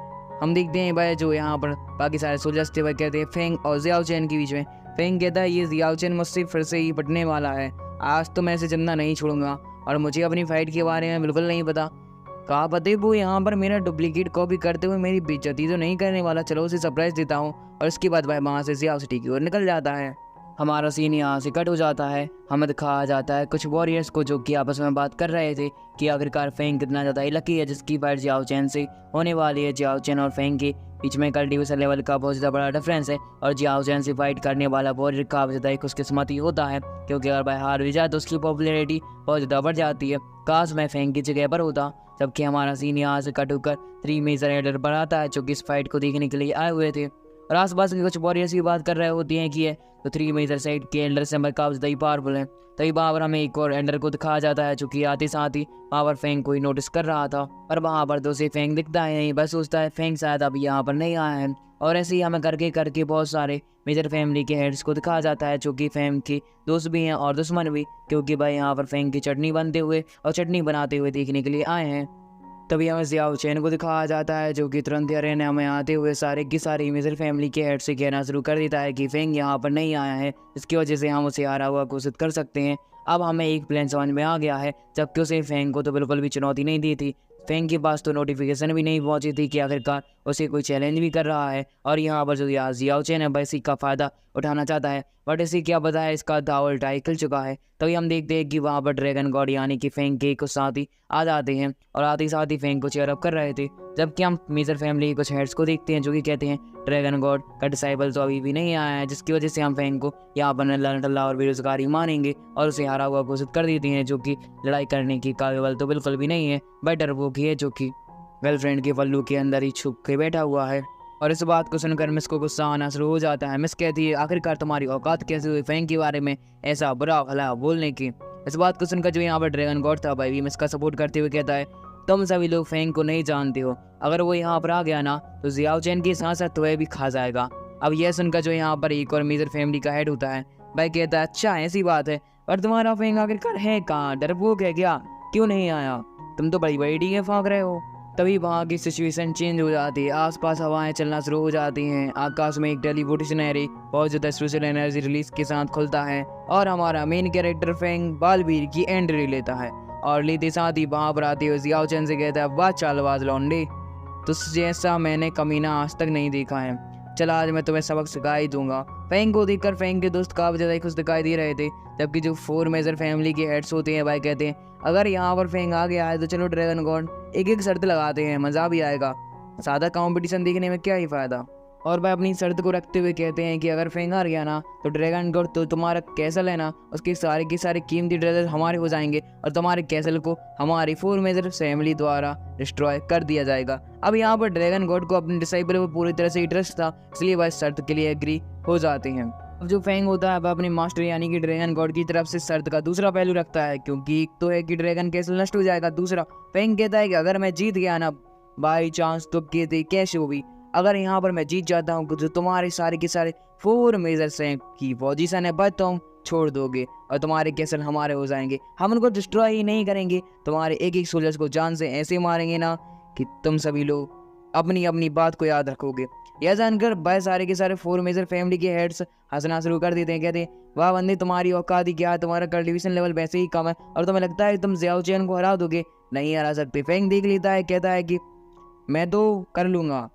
हम देखते हैं भाई जो यहाँ पर बाकी सारे सोल्जर्स थे वह कहते हैं फेंग और जियाओ चैन के बीच में। फेंग कहता है ये जियाओ चैन मुझसे फिर से ही पटने वाला है, आज तो मैं इसे जिंदा नहीं छोड़ूंगा, और मुझे अपनी फाइट के बारे में बिल्कुल नहीं पता। कहा पते वो यहाँ पर मेरा डुप्लीकेट कॉपी करते हुए मेरी बेइज्जती तो नहीं करने वाला, चलो उसे सरप्राइज देता हूँ। और उसके बाद वह वहाँ से जियाओ सिटी की ओर निकल जाता है। हमारा सीन यहाँ से कट हो जाता है। हमें दिखाया जाता है कुछ वॉरियर्स को जो कि आपस में बात कर रहे थे कि आखिरकार फेंग कितना ज़्यादा ही लकी है जिसकी फाइट जियाओ चैन से होने वाली है। जियाओ चैन और फेंग के बीच में कल्टीवेशन लेवल का बहुत ज़्यादा बड़ा डिफरेंस है, और जियाओ चैन से फाइट करने वाला वॉरियर काफ़ी ज़्यादा ही खुशकिस्मती होता है, क्योंकि अगर वह हार भी जाए तो उसकी पॉपुलैरिटी बहुत ज़्यादा बढ़ जाती है। काश मैं फेंग की जगह पर होता। जबकि हमारा सीन यहाँ से कट होकर 3 मेजर एडर पर आता है जो कि इस फाइट को देखने के लिए आए हुए थे, और आसपास के कुछ वॉरियर्स भी बात कर रहे होती हैं कि ये तो 3 मेजर साइड के एल्डर से काफ़ी ज़्यादा ही पावरफुल है। तभी वहाँ पर हमें एक और एल्डर को दिखाया जाता है जो कि आते साथ ही वहाँ पर फेंग को ही नोटिस कर रहा था, और वहाँ पर तो उसे फेंग दिखता है नहीं, बस सोचता है फेंग शायद अभी यहाँ पर नहीं आया है। और ऐसे ही हमें करके करके बहुत सारे मेजर फैमिली के हेड्स को दिखाया जाता है जो कि फेंग के दोस्त भी हैं और दुश्मन भी, क्योंकि भाई यहाँ पर फेंग की चटनी बनते हुए और चटनी बनाते हुए देखने के लिए आए हैं। तभी हमें जियाओ चैन को दिखाया जाता है जो कि तुरंत अरेना हमें आते हुए सारे की सारी मेजर फैमिली के हेड से कहना शुरू कर देता है कि फेंग यहाँ पर नहीं आया है, इसकी वजह से हम उसे हारा हुआ घोषित कर सकते हैं। अब हमें एक प्लान समझ में आ गया है, जबकि उसे फेंग को तो बिल्कुल भी चुनौती नहीं दी थी। फेंग के पास तो नोटिफिकेशन भी नहीं पहुंची थी कि आखिरकार उसे कोई चैलेंज भी कर रहा है, और यहाँ पर जो जियाओ चैन है इसी का फ़ायदा उठाना चाहता है, बट इसे क्या पता है इसका दाव उल्टा ही खिल चुका है। तभी हम देखते हैं कि वहाँ पर ड्रैगन गॉड यानी कि फेंग के कुछ साथी आ जाते हैं और आते ही साथ ही फेंग को चेयर अप कर रहे थे। जबकि हम मेजर फैमिली के कुछ हेड्स को देखते हैं जो कि कहते हैं ड्रैगन गॉड का डिसाइबल तो अभी भी नहीं आया है, जिसकी वजह से हम फेंग को यहाँ पर नल्ला और बेरोजगारी मानेंगे और उसे हारा हुआ घोषित कर देते हैं, जो कि लड़ाई करने की काबिल तो बिल्कुल भी नहीं है, बट डरपोक है जो कि गर्लफ्रेंड के पल्लू के अंदर ही छुप के बैठा हुआ है। और इस बात को सुनकर मिस को गुस्सा आना शुरू हो जाता है। मिस कहती है आखिरकार तुम्हारी औकात कैसे हुई फेंग के बारे में ऐसा बुरा भला बोलने की। इस बात को सुनकर जो यहाँ पर ड्रैगन गॉड था भाई मिस का सपोर्ट करते हुए कहता है तुम सभी लोग फेंग को नहीं जानते हो, अगर वो यहाँ पर आ गया ना तो जियाओ चैन के साथ साथ तुम्हें भी खा जाएगा। अब यह सुनकर जो यहाँ पर एक और मेजर फैमिली का हेड होता है भाई कहता है अच्छा ऐसी बात है, पर तुम्हारा फेंग आखिरकार है कहाँ, डरपोक है क्या, क्यों नहीं आया, तुम तो बड़ी बड़ी डीएफ फाँक रहे हो। तभी वहाँ की सिचुएशन चेंज हो जाती है। आसपास हवाएं चलना शुरू हो जाती हैं। आकाश में एक टेलीपोर्टेशन एरे बहुत ज़्यादा स्पेशल एनर्जी रिलीज के साथ खुलता है और हमारा मेन कैरेक्टर फेंग बालवीर की एंट्री लेता है और लेते साथ ही वहाँ पर आते हुए जियाओ चैन से कहता है, वाह चालबाज लौंडे, तुझ जैसा मैंने कमीना आज तक नहीं देखा है, चल आज मैं तुम्हें सबक सिखा ही दूंगा। फेंग को देखकर फेंग के दोस्त काफी ज्यादा खुश दिखाई दे रहे थे, जबकि जो 4 मेजर फैमिली के हेड्स होते हैं भाई कहते हैं, अगर यहाँ पर फेंग आ गया है तो चलो ड्रैगन गॉड एक एक शर्त लगाते हैं, मजा भी आएगा, सादा कंपटीशन देखने में क्या ही फायदा। और भाई अपनी शर्त को रखते हुए कहते हैं कि अगर फेंग हार गया ना तो ड्रैगन गॉड तो तुम्हारा कैसल है ना उसके सारे के सारे कीमती ट्रेजर हमारे हो जाएंगे और तुम्हारे कैसल को हमारी 4 मेजर फैमिली द्वारा डिस्ट्रॉय कर दिया जाएगा। अब यहाँ पर ड्रैगन गॉड को अपने डिसाइबल पर पूरी तरह से इंटरेस्ट था, इसलिए वह शर्त के लिए एग्री हो जाते हैं। अब जो फेंग होता है वह अपने मास्टर यानी कि ड्रैगन गॉड की तरफ से शर्त का दूसरा पहलू रखता है, क्योंकि एक तो है कि ड्रैगन कैसल नष्ट हो जाएगा, दूसरा फेंग कहता है कि अगर मैं जीत गया ना बाई चांस तो कहते कैसे हो भी, अगर यहाँ पर मैं जीत जाता हूँ तो तुम्हारे सारे के सारे 4 मेजर्स हैं की पोजीशन है बस तुम छोड़ दोगे और तुम्हारे कैसल हमारे हो जाएंगे, हम उनको डिस्ट्रॉय ही नहीं करेंगे, तुम्हारे एक एक सोल्जर्स को जान से ऐसे मारेंगे ना कि तुम सभी लोग अपनी अपनी बात को याद रखोगे। यह जानकर भाई सारे के सारे 4 मेजर फैमिली के हेड्स हंसना शुरू कर देते हैं, कहते हैं वाह बंदे तुम्हारी औकात ही क्या, तुम्हारा कल्टीवेशन लेवल वैसे ही कम है और तुम्हें लगता है तुम जियाओ चैन को हरा दोगे, नहीं हरा सकते। फेंग देख लेता है, कहता है कि मैं तो कर लूंगा,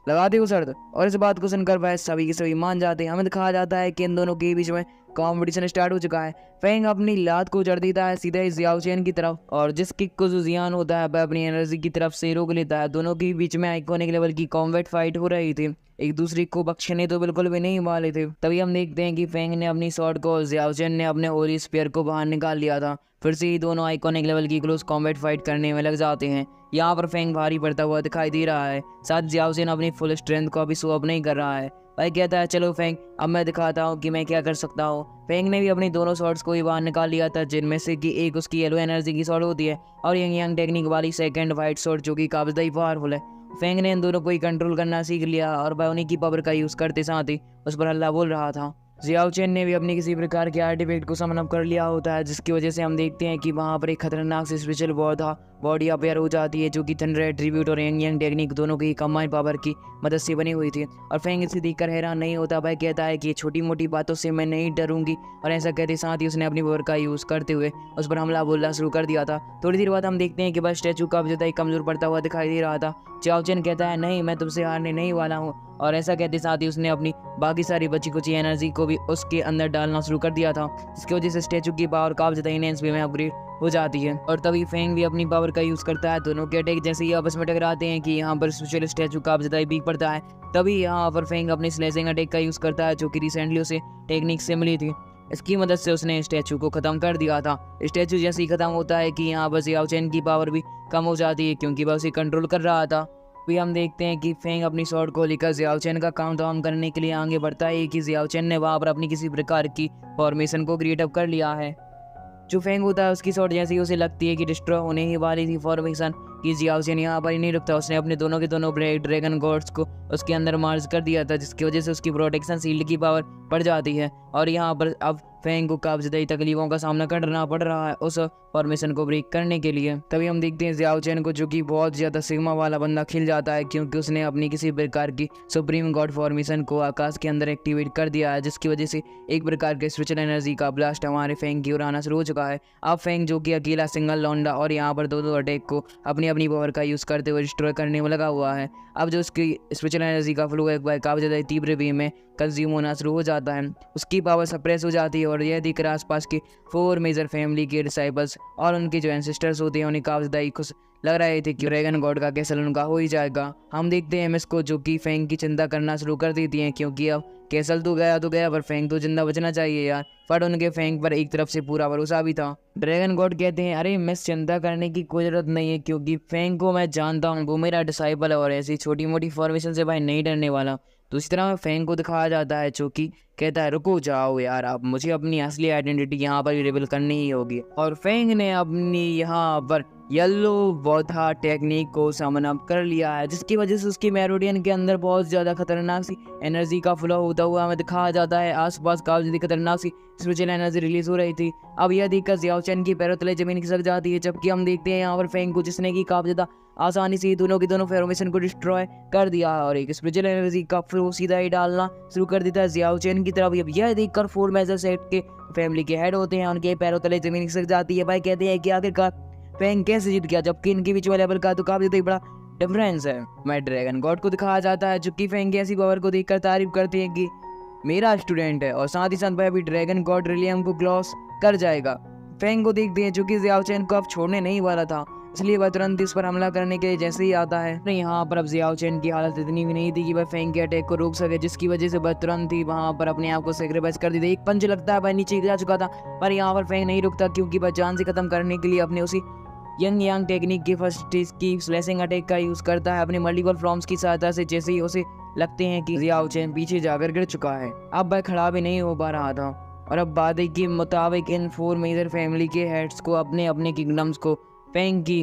लगा दे शर्त। और इस बात को सुनकर वह सभी के सभी मान जाते हैं। हमें दिखाया जाता है कि इन दोनों के बीच में कंपटीशन स्टार्ट हो चुका है। फेंग अपनी लात को जड़ देता है सीधे जियाओ चैन की तरफ और जिस किक को जो जियान होता है वह अपनी एनर्जी की तरफ से रोक लेता है। दोनों के बीच में आइकॉनिक लेवल की कॉम्बैट फाइट हो रही थी, एक दूसरे को बख्शने तो बिल्कुल भी नहीं वाले थे। तभी हम देखते हैं कि फेंग ने अपनी शॉट को और जियाओ चैन ने अपने होली स्पीयर को बाहर निकाल लिया था। फिर से ही दोनों आइकॉनिक लेवल की क्लोज कॉम्बैट फाइट करने में लग जाते हैं। यहाँ पर फेंग भारी पड़ता हुआ दिखाई दे रहा है, साथ जियाओ चैन अपनी फुल स्ट्रेंथ को अभी शो अप नहीं कर रहा है। भाई कहता है चलो फेंग अब मैं दिखाता हूँ कि मैं क्या कर सकता हूँ। फेंग ने भी अपनी दोनों शॉट्स को ही बाहर निकाल लिया था, जिनमें से कि एक उसकी येलो एनर्जी की शॉट होती है और यंग यंग टेक्निक वाली सेकंड वाइट शॉट जो कि काफी पावरफुल है। फेंग ने इन दोनों को ही कंट्रोल करना सीख लिया और भाई उन्हीं की पावर का यूज करते साथ ही उस पर हल्ला बोल रहा था। जियाओ चैन ने भी अपनी किसी प्रकार के आर्टिफैक्ट को समन अप कर लिया होता है, जिसकी वजह से हम देखते हैं कि वहाँ पर एक खतरनाक से स्पेशल बॉडी अपेयर हो जाती है जो कि थंडर एट्रीब्यूट और यंग यंग टेक्निक दोनों की कंबाइंड पावर की मदद से बनी हुई थी। और फेंग इसे देखकर हैरान नहीं होता, भाई कहता है कि छोटी मोटी बातों से मैं नहीं डरूंगी और ऐसा कहते साथ ही उसने अपनी पावर का यूज करते हुए उस पर हमला बोलना शुरू कर दिया था। थोड़ी देर बाद हम देखते हैं कि बस स्टैचू काफी ज्यादा कमजोर पड़ता हुआ दिखाई दे रहा था। जियाओ चैन कहता है नहीं मैं तुमसे हारने नहीं वाला हूँ और ऐसा कहते साथ ही उसने अपनी बाकी सारी बची कुची एनर्जी को भी उसके अंदर डालना शुरू कर दिया था, जिसकी वजह से स्टैचू की पावर काफी ज्यादा इनहेंस वे में अपग्रेड हो जाती है। और तभी फेंग भी अपनी पावर का यूज करता है। दोनों के अटैक जैसे ही आपस में टकराते हैं कि यहाँ पर स्पेशल स्टैचू काफी ज्यादा वीक पड़ता है, तभी यहाँ पर फेंग अपनी स्लेजिंग अटैक का यूज करता है जो कि रिसेंटली उसे टेक्निक से मिली थी। इसकी मदद से उसने स्टैचू को खत्म कर दिया था। स्टैचू जैसे ही खत्म होता है कि यहाँ पर जियाओ चैन की पावर भी कम हो जाती है क्योंकि वह उसे कंट्रोल कर रहा था। फिर हम देखते हैं कि फेंग अपनी शॉट को लेकर जियाओ चैन का काउंटडाउन करने के लिए आगे बढ़ता है कि जियाओ चैन ने वहाँ पर अपनी किसी प्रकार की फॉर्मेशन को क्रिएट अप कर लिया है। जो फेंग होता है उसकी शॉट जैसी उसे लगती है कि डिस्ट्रॉय होने ही वाली थी फॉर्मेशन कि जियाओ चैन यहाँ पर ही नहीं रुकता, उसने अपने दोनों के दोनों ड्रैगन गॉड्स को उसके अंदर मार्च कर दिया था, जिसकी वजह से उसकी प्रोटेक्शन शील्ड की पावर बढ़ जाती है और यहाँ पर अब फेंग को काफी ज्यादा तकलीफों का सामना करना पड़ रहा है उस फॉर्मेशन को ब्रेक करने के लिए। तभी हम देखते हैं जियाओ चैन को जो कि बहुत ज्यादा सिग्मा वाला बंदा खिल जाता है क्योंकि उसने अपनी किसी प्रकार की सुप्रीम गॉड फॉर्मेशन को आकाश के अंदर एक्टिवेट कर दिया है, जिसकी वजह से एक प्रकार के स्पिरिचुअल एनर्जी का ब्लास्ट हमारे फेंग की ओर आना शुरू हो चुका है। अब फेंग जो कि अकेला सिंगल लौंडा और यहाँ पर दो अटैक को अपनी अपनी पावर का यूज करते हुए डिस्ट्रॉय करने में लगा हुआ है। अब जो उसकी स्पिरिचुअल एनर्जी का फ्लो एक बार काफी ज्यादा तीव्र वे में कंज्यूम होना शुरू हो जाता है, उसकी पावर सप्रेस हो जाती है और यह देखकर आसपास के 4 मेजर फैमिली के डिसाइबल्स और उनके जो एंसेस्टर्स होते हैं उन्हें काफी ज्यादा खुश लग रहे थे कि ड्रैगन गॉड का कैसल उनका हो ही जाएगा। हम देखते हैं एमएस को जो कि फेंग की चिंता करना शुरू कर देती हैं क्योंकि अब कैसल तो गया पर फेंग तो जिंदा बचना चाहिए यार। पर उनके फेंग पर एक तरफ से पूरा भरोसा भी था। ड्रैगन गॉड कहते हैं अरे मिस चिंता करने की कोई जरूरत नहीं है क्योंकि फेंग को मैं जानता हूँ, वो मेरा डिसाइबल है और ऐसी छोटी मोटी फॉर्मेशन से भाई नहीं डरने वाला। दूसरी तरह फेंग को दिखाया जाता है जो कि कहता है रुको जाओ यार, अब मुझे अपनी असली आइडेंटिटी यहाँ पर रिवील करनी ही होगी। और फेंग ने अपनी यहाँ पर येलो वॉथा टेक्निक को समन अप कर लिया है, जिसकी वजह से उसकी मेरोडियन के अंदर बहुत ज़्यादा खतरनाक सी एनर्जी का फ्लो होता हुआ हमें दिखाया जाता है। आसपास काफी ज़्यादा खतरनाक सी स्पिरिचुअल एनर्जी रिलीज हो रही थी। अब यह देखकर जियाओ चैन की पैरों तले जमीन खिसक जाती है, जबकि हम देखते हैं यहाँ पर फेंग को जिसने की काफी ज़्यादा आसानी से दोनों की दोनों फॉर्मेशन को डिस्ट्रॉय कर दिया और एक स्पिरिचुअल एनर्जी का फ्लो सीधा ही डालना शुरू कर देता है जियाओ चैन की तरफ। अब यह देखकर फोर मेजर सेट के फैमिली के हेड होते हैं, उनके पैरों तले जमीन खिसक जाती है। भाई कहते हैं कि आखिरकार फेंग कैसे जीत गया, जबकि इनके बीच में लेवल का तो काफी बड़ा डिफरेंस है। मैं ड्रैगन गॉड को दिखाया जाता है, जो कि फेंग की ऐसी पावर को देखकर तारीफ करते हैं कि मेरा स्टूडेंट है, और साथ ही साथ भाई अभी ड्रैगन गॉड रिलियम को क्लॉस कर जाएगा। फेंग को देखते हैं जो कि जियाओ चैन को अब छोड़ने नहीं वाला था, इसलिए वह तुरंत इस पर हमला करने के लिए जैसे ही आता है। यहाँ पर अब जियाओ चैन की हालत इतनी भी नहीं थी कि वह फेंग के अटैक को रोक सके, जिसकी वजह से वह तुरंत ही वहां पर अपने आप को सेक्रीफाइस कर देते। एक पंच लगता है वह नीचे गिर जा चुका था, पर यहाँ पर फेंग नहीं रुकता, क्योंकि वह जान से खत्म करने के लिए अपने उसी यंग यांग टेक्निक के फर्स्ट स्टेज की स्लैशिंग अटैक का यूज करता है अपने मल्टीपल फॉर्म्स की सहायता से। जैसे ही उसे लगते हैं कि जियाओ चैन पीछे जाकर गिर चुका है, अब वह खड़ा भी नहीं हो पा रहा था। और अब वादे के मुताबिक इन फोर मेजर फैमिली के हेड्स को अपने अपने किंगडम्स को फेंग की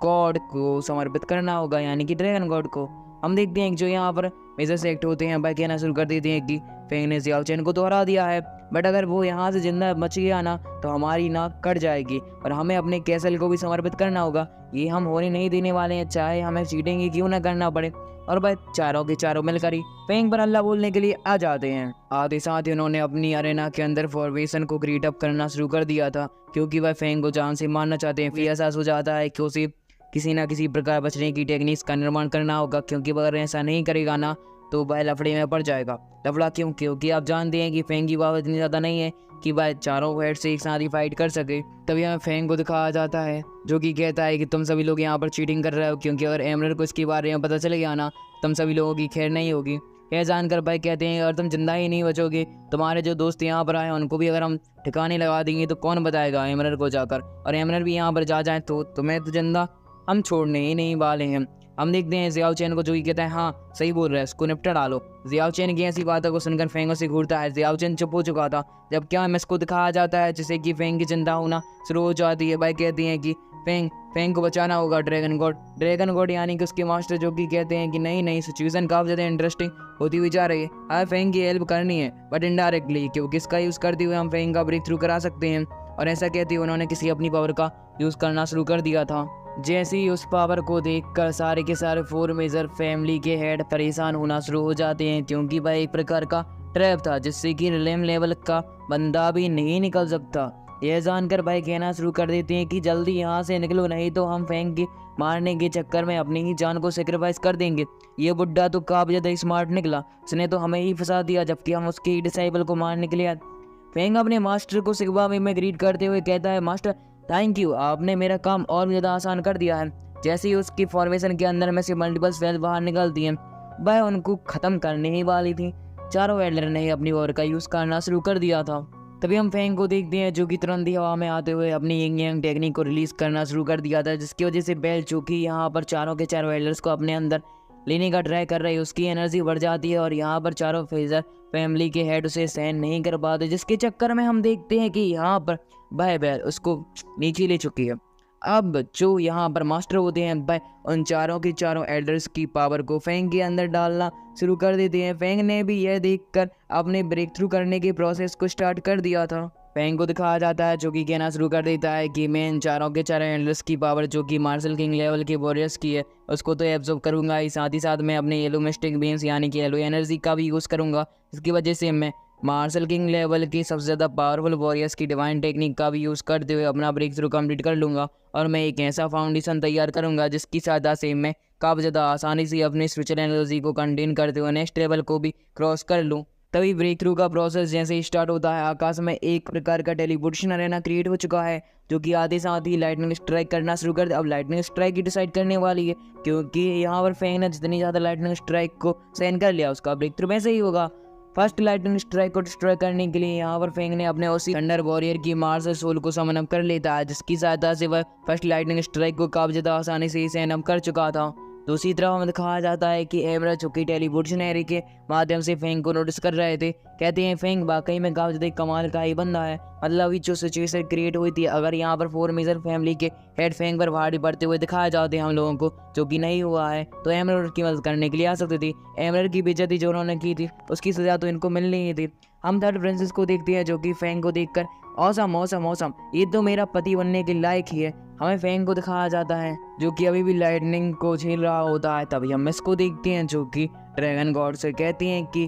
गॉड को समर्पित करना होगा, यानी कि ड्रैगन गॉड को। हम देखते हैं जो यहाँ पर मेजर सेक्ट होते हैं भाई कहना शुरू कर देते हैं कि फेंग ने जियाओ चैन को तो हरा दिया है, बट अगर वो यहाँ से जिंदा बच गया ना तो हमारी नाक कट जाएगी और हमें अपने कैसल को भी समर्पित करना होगा। ये हम होने नहीं देने वाले हैं, चाहे हमें चीटिंग ही क्यों ना करना पड़े। और भाई चारों के चारों मिलकर ही फेंग पर अल्लाह बोलने के लिए आ जाते हैं। आते साथ ही उन्होंने अपनी अरेना के अंदर फॉर्मेशन को क्रिएट अप करना शुरू कर दिया था, क्योंकि वह फेंग को जान से मारना चाहते हैं। फिर एहसास हो जाता है कि उसे किसी ना किसी प्रकार बचने की टेक्निक्स का निर्माण करना होगा, क्योंकि अगर ऐसा नहीं करेगा ना तो वह लफड़े में पड़ जाएगा। लफड़ा क्यों? क्योंकि आप जानते हैं कि फेंग की पावर इतनी ज़्यादा नहीं है कि वह चारों हेड से एक साथ ही फाइट कर सके। तभी हमें फेंग को दिखाया जाता है, जो कि कहता है कि तुम सभी लोग यहाँ पर चीटिंग कर रहे हो, क्योंकि अगर एमरल्ड को इसके बारे में पता चल गया ना तुम सभी लोगों की खैर नहीं होगी। यह जानकर भाई कहते हैं अगर तुम जिंदा ही नहीं बचोगे, तुम्हारे जो दोस्त यहाँ पर आए उनको भी अगर हम ठिकाने लगा देंगे तो कौन बताएगा एमरल्ड को जाकर, और एमरल्ड भी यहाँ पर जा जाए तो तुम्हें तो जिंदा हम छोड़ने ही नहीं वाले हैं। हम देखते हैं जियाओ चैन को, जो कि कहता है हाँ सही बोल रहा है, इसको निपटा डालो। जियाओ चैन की ऐसी बातों को सुनकर फेंग से घूरता है। जियाओ चैन चुप हो चुका था जब क्या हमें इसको दिखाया जाता है, जिससे कि फेंग की चिंता होना शुरू हो जाती है। भाई कहती हैं कि फेंग को बचाना होगा ड्रैगन गॉड यानी कि उसके मास्टर, जो कि कहते हैं कि नहीं सिचुएशन काफी ज़्यादा इंटरेस्टिंग होती हुई जा रही है, हमें फेंग की हेल्प करनी है बट इनडायरेक्टली, क्योंकि इसका यूज़ करते हुए हम फेंग का ब्रेक थ्रू करा सकते हैं। और ऐसा कहते हुए उन्होंने किसी अपनी पावर का यूज़ करना शुरू कर दिया था। जैसे ही उस पावर को देखकर सारे के सारे फोर मेजर फैमिली के हेड परेशान होना शुरू हो जाते हैं, क्योंकि वह एक प्रकार का ट्रैप था जिससे कि रिलेम लेवल का बंदा भी नहीं निकल सकता। यह जानकर भाई कहना शुरू कर देते हैं कि जल्दी यहाँ से निकलो, नहीं तो हम फेंग के मारने के चक्कर में अपनी ही जान को सेक्रीफाइस कर देंगे। ये बुड्ढा तो काफी ज़्यादा स्मार्ट निकला, उसने तो हमें ही फंसा दिया, जबकि हम उसके डिसाइबल को मारने के लिए। फेंग अपने मास्टर को सिग्मा में ग्रीट करते हुए कहता है मास्टर थैंक यू, आपने मेरा काम और भी ज़्यादा आसान कर दिया है। जैसे ही उसकी फॉर्मेशन के अंदर में से मल्टीपल स्पेल बाहर निकलती हैं, वह उनको ख़त्म करने ही वाली थी। चारों एल्डर ने अपनी पावर का यूज़ करना शुरू कर दिया था। तभी हम फेंग को देखते हैं, जो कि तुरंत ही हवा में आते हुए अपनी यंग यांग टेक्निक को रिलीज़ करना शुरू कर दिया था, जिसकी वजह से बेल, जो कि यहाँ पर चारों के चारों एल्डर्स को अपने अंदर लेने का ट्राई कर रही है, उसकी एनर्जी बढ़ जाती है और यहाँ पर चारों फेजर फैमिली के हेड उसे सहन नहीं कर पाते, जिसके चक्कर में हम देखते हैं कि यहाँ पर भाई बेल उसको नीचे ले चुकी है। अब जो यहाँ पर मास्टर होते हैं भाई उन चारों के चारों एल्डर्स की पावर को फेंग के अंदर डालना शुरू कर देते हैं। फेंग ने भी यह देखकर अपने ब्रेक थ्रू करने के प्रोसेस को स्टार्ट कर दिया था। फेंग को दिखाया जाता है, जो कि कहना शुरू कर देता है कि मैं इन चारों के चारों एल्डर्स की पावर, जो कि मार्शल किंग लेवल के वॉरियर्स की है, उसको तो एब्जॉर्ब करूंगा ही, साथ ही साथ मैं अपने येलो मिस्टिक बीम्स यानी कि येलो एनर्जी का भी यूज़ करूंगा। इसकी वजह से मैं मार्शल किंग लेवल की सबसे ज़्यादा पावरफुल वॉरियर्स की डिवाइन टेक्निक का भी यूज़ करते हुए अपना ब्रेक थ्रू कंप्लीट कर लूँगा, और मैं एक ऐसा फाउंडेशन तैयार करूँगा जिसकी सहायता से मैं काफ़ी ज़्यादा आसानी से अपनी स्पिरिचुअल एनर्जी को कंटेन करते हुए नेक्स्ट लेवल को भी क्रॉस कर लूँ। तभी ब्रेक थ्रू का प्रोसेस जैसे ही स्टार्ट होता है, आकाश में एक प्रकार का टेलीपोर्टेशन अरेना क्रिएट हो चुका है, जो कि आते साथ ही लाइटनिंग स्ट्राइक करना शुरू कर दे। अब लाइटनिंग स्ट्राइक ही डिसाइड करने वाली है, क्योंकि यहाँ पर फेंग ने जितनी ज़्यादा लाइटनिंग स्ट्राइक को सहन कर लिया उसका ब्रेक थ्रू वैसे ही होगा। फर्स्ट लाइटनिंग स्ट्राइक को डिस्ट्रॉय करने के लिए यहाँ पर फेंग ने अपने उसी थंडर वॉरियर की मार्शल सोल को समन अप कर लेता है, जिसकी सहायता से वह फर्स्ट लाइटनिंग स्ट्राइक को काफी ज़्यादा आसानी से सहन अप कर चुका था। दूसरी तरफ हमें दिखाया जाता है कि एमरा, जो कि टेलीपोर्टेशन एरिया के माध्यम से फेंग को नोटिस कर रहे थे, कहते हैं फेंग वाकई में काफी ज़्यादा कमाल का ही बंदा है। मतलब अभी जो सिचुएशन क्रिएट हुई थी, अगर यहाँ पर फोर मेजर फैमिली के हेड फेंग पर भारी पड़ते हुए दिखाया जाते हैं हम लोगों को, जो कि नहीं हुआ है, तो एमरल्ड की मदद करने के लिए आ सकती थी। एमरल्ड की बेइज्जती जो उन्होंने की थी उसकी सजा तो इनको मिलनी ही थी। हम थर्ड प्रिंसेस को देखते हैं, जो कि फेंग को देखकर औसम औसम औसम, ये तो मेरा पति बनने के लायक ही है। हमें फैंग को दिखाया जाता है जो कि अभी भी लाइटनिंग को झेल रहा होता है। तभी हम इसको देखते हैं जो कि ड्रैगन गॉड से कहती हैं कि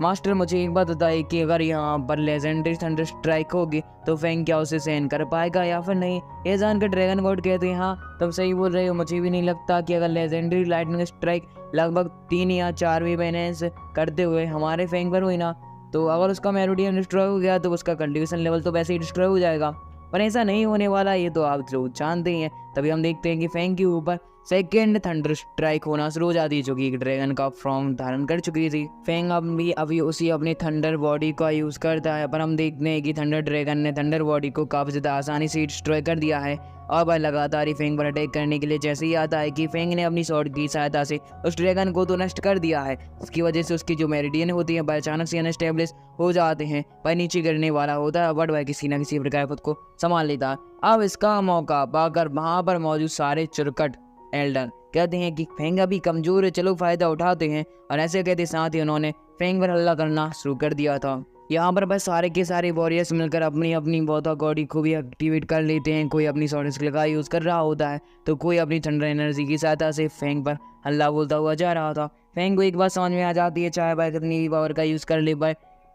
मास्टर मुझे एक बात बताइए कि अगर यहाँ पर लेजेंडरी थंडर स्ट्राइक होगी तो फैंग क्या उसे सहन कर पाएगा या फिर नहीं। ये जानकर ड्रैगन गॉड कहते हैं हाँ तुम सही बोल रहे हो, मुझे भी नहीं लगता कि अगर लेजेंडरी लाइटनिंग स्ट्राइक लगभग 3 या 4 भी बैलेंस करते हुए हमारे फैंग पर हुई ना, तो अगर उसका मेरिडियन डिस्ट्रॉय हो गया तो उसका कंडीशन लेवल तो वैसे ही डिस्ट्रॉय हो जाएगा। पर ऐसा नहीं होने वाला, ये तो आप लोग जानते ही हैं। तभी हम देखते हैं कि फैंग के ऊपर सेकेंड थंडर स्ट्राइक होना शुरू हो जाती है जो कि एक ड्रैगन का फॉर्म धारण कर चुकी थी। फैंग अभी उसी अपनी थंडर बॉडी का यूज करता है, पर हम देखते हैं कि थंडर ड्रैगन ने थंडर बॉडी को काफी ज्यादा आसानी से डिस्ट्रॉय कर दिया है और वह लगातार ही फैंग पर अटैक करने के लिए जैसे ही आता है कि फैंग ने अपनी स्वॉर्ड की सहायता से उस ड्रैगन को तो नष्ट कर दिया है। इसकी वजह से उसकी जो मेरिडियन होती है वह अचानक से अनस्टेब्लिश हो जाते हैं, वह नीचे गिरने वाला होता है, बट वह किसी न किसी प्रकार खुद को संभाल लेता है। अब इसका मौका पाकर वहां पर मौजूद सारे चुरकट एल्डर कहते हैं कि फैंग अभी कमजोर है, चलो फायदा उठाते हैं। और ऐसे कहते साथ ही उन्होंने फैंग पर हमला करना शुरू कर दिया था। यहाँ पर बस सारे के सारे वॉरियर्स मिलकर अपनी अपनी बौद्धा गॉडी को भी एक्टिवेट कर लेते हैं। कोई अपनी स्वॉर्ड स्किल का यूज़ कर रहा होता है तो कोई अपनी थंडर एनर्जी की सहायता से फैंग पर हल्ला बोलता हुआ जा रहा था। फैंग को एक बात समझ में आ जाती है, चाहे वह कितनी भी पावर का यूज़ कर ले, वह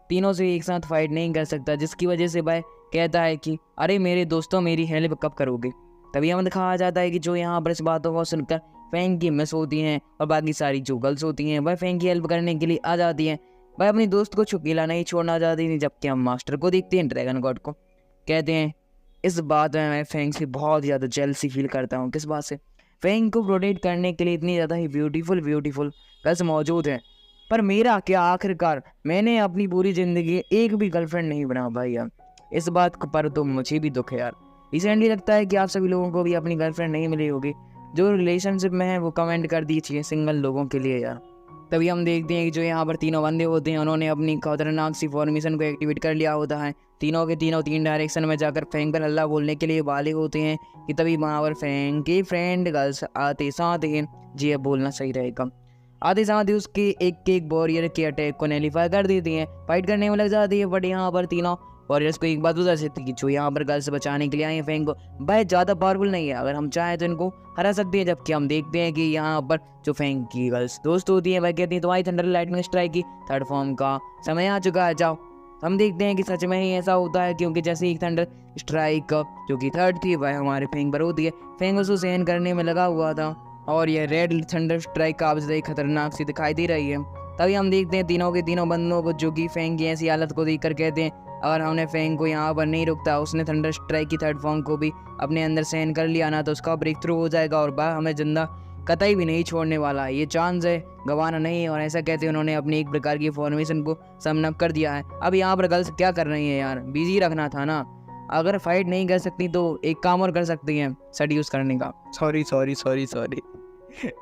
तीनों से एक साथ फाइट नहीं कर सकता, जिसकी वजह से वह कहता है कि अरे मेरे दोस्तों मेरी हेल्प कब करोगे। तभी हमें दिखाया जाता है कि जो यहाँ पर इस बातों को सुनकर फैंग की मिस होती हैं और बाकी सारी जो गर्ल्स होती हैं वह फैंग की हेल्प करने के लिए आ जाती हैं। वह अपनी दोस्त को छुकीला नहीं छोड़ना चाहती थी। जबकि हम मास्टर को देखते हैं, ड्रैगन गॉड को कहते हैं इस बात में मैं फैंग से बहुत ज़्यादा जेलसी फील करता हूँ। किस बात से? फैंग को प्रोटेक्ट करने के लिए इतनी ज़्यादा ही ब्यूटीफुल गर्ल्स मौजूद हैं, पर मेरा क्या, आखिरकार मैंने अपनी पूरी ज़िंदगी एक भी गर्लफ्रेंड नहीं बना पाई यार। इस बात पर तो मुझे भी दुख है यार। रिसेंटली लगता है कि आप सभी लोगों को भी अपनी गर्लफ्रेंड नहीं मिली होगी। जो रिलेशनशिप में है वो कमेंट कर दीजिए सिंगल लोगों के लिए यार। तभी हम देखते हैं कि जो यहाँ पर तीनों बंदे होते हैं उन्होंने अपनी खतरनाक सी फॉर्मेशन को एक्टिवेट कर लिया होता है। तीनों के तीनों 3 डायरेक्शन में जाकर फैंग पर हल्ला बोलने के लिए वाले होते हैं कि तभी वहाँ पर फैंग के फ्रेंड गर्ल्स आते साथ ही, जी अब बोलना सही रहेगा, आते साथ ही उसके एक वॉरियर के अटैक को नैलीफाई कर देती हैं, फाइट करने में लग जाती है। बट यहाँ पर तीनों वॉरियर्स को एक बात बता सकती कि जो यहाँ पर गर्ल्स बचाने के लिए आए हैं फैंग को, वह ज़्यादा पावरफुल नहीं है, अगर हम चाहें तो इनको हरा सकते हैं। जबकि हम देखते हैं कि यहाँ पर जो फैंग की गर्ल्स दोस्त होती हैं वह कहती हैं तुम्हारी थंडर लाइटनिंग स्ट्राइक की 3rd फॉर्म का समय आ चुका है, जाओ। हम देखते हैं कि सच में ही ऐसा होता है, क्योंकि जैसे ही थंडर स्ट्राइक जो कि 3rd थी वह हमारे फैंग पर होती है। फैंग उसको सहन करने में लगा हुआ था और यह रेड थंडर स्ट्राइक काफी ज़्यादा खतरनाक सी दिखाई दे रही है। तभी हम देखते हैं तीनों के तीनों बंदों को जो कि फैंग की ऐसी हालत को देख कर कहते हैं अगर हमने फैंग को यहाँ पर नहीं रुकता, उसने थंडर स्ट्राइक की 3rd फॉर्म को भी अपने अंदर सहन कर लिया ना, तो उसका ब्रेक थ्रू हो जाएगा और वह हमें जिंदा कतई भी नहीं छोड़ने वाला, ये चांस है, गंवाना नहीं। और ऐसा कहते उन्होंने अपनी एक प्रकार की फॉर्मेशन को समन कर दिया है। अब यहाँ पर गर्ल्स क्या कर रही हैं यार, बिजी रखना था ना। अगर फाइट नहीं कर सकती तो एक काम और कर सकती हैं, सेड्यूस करने का। सॉरी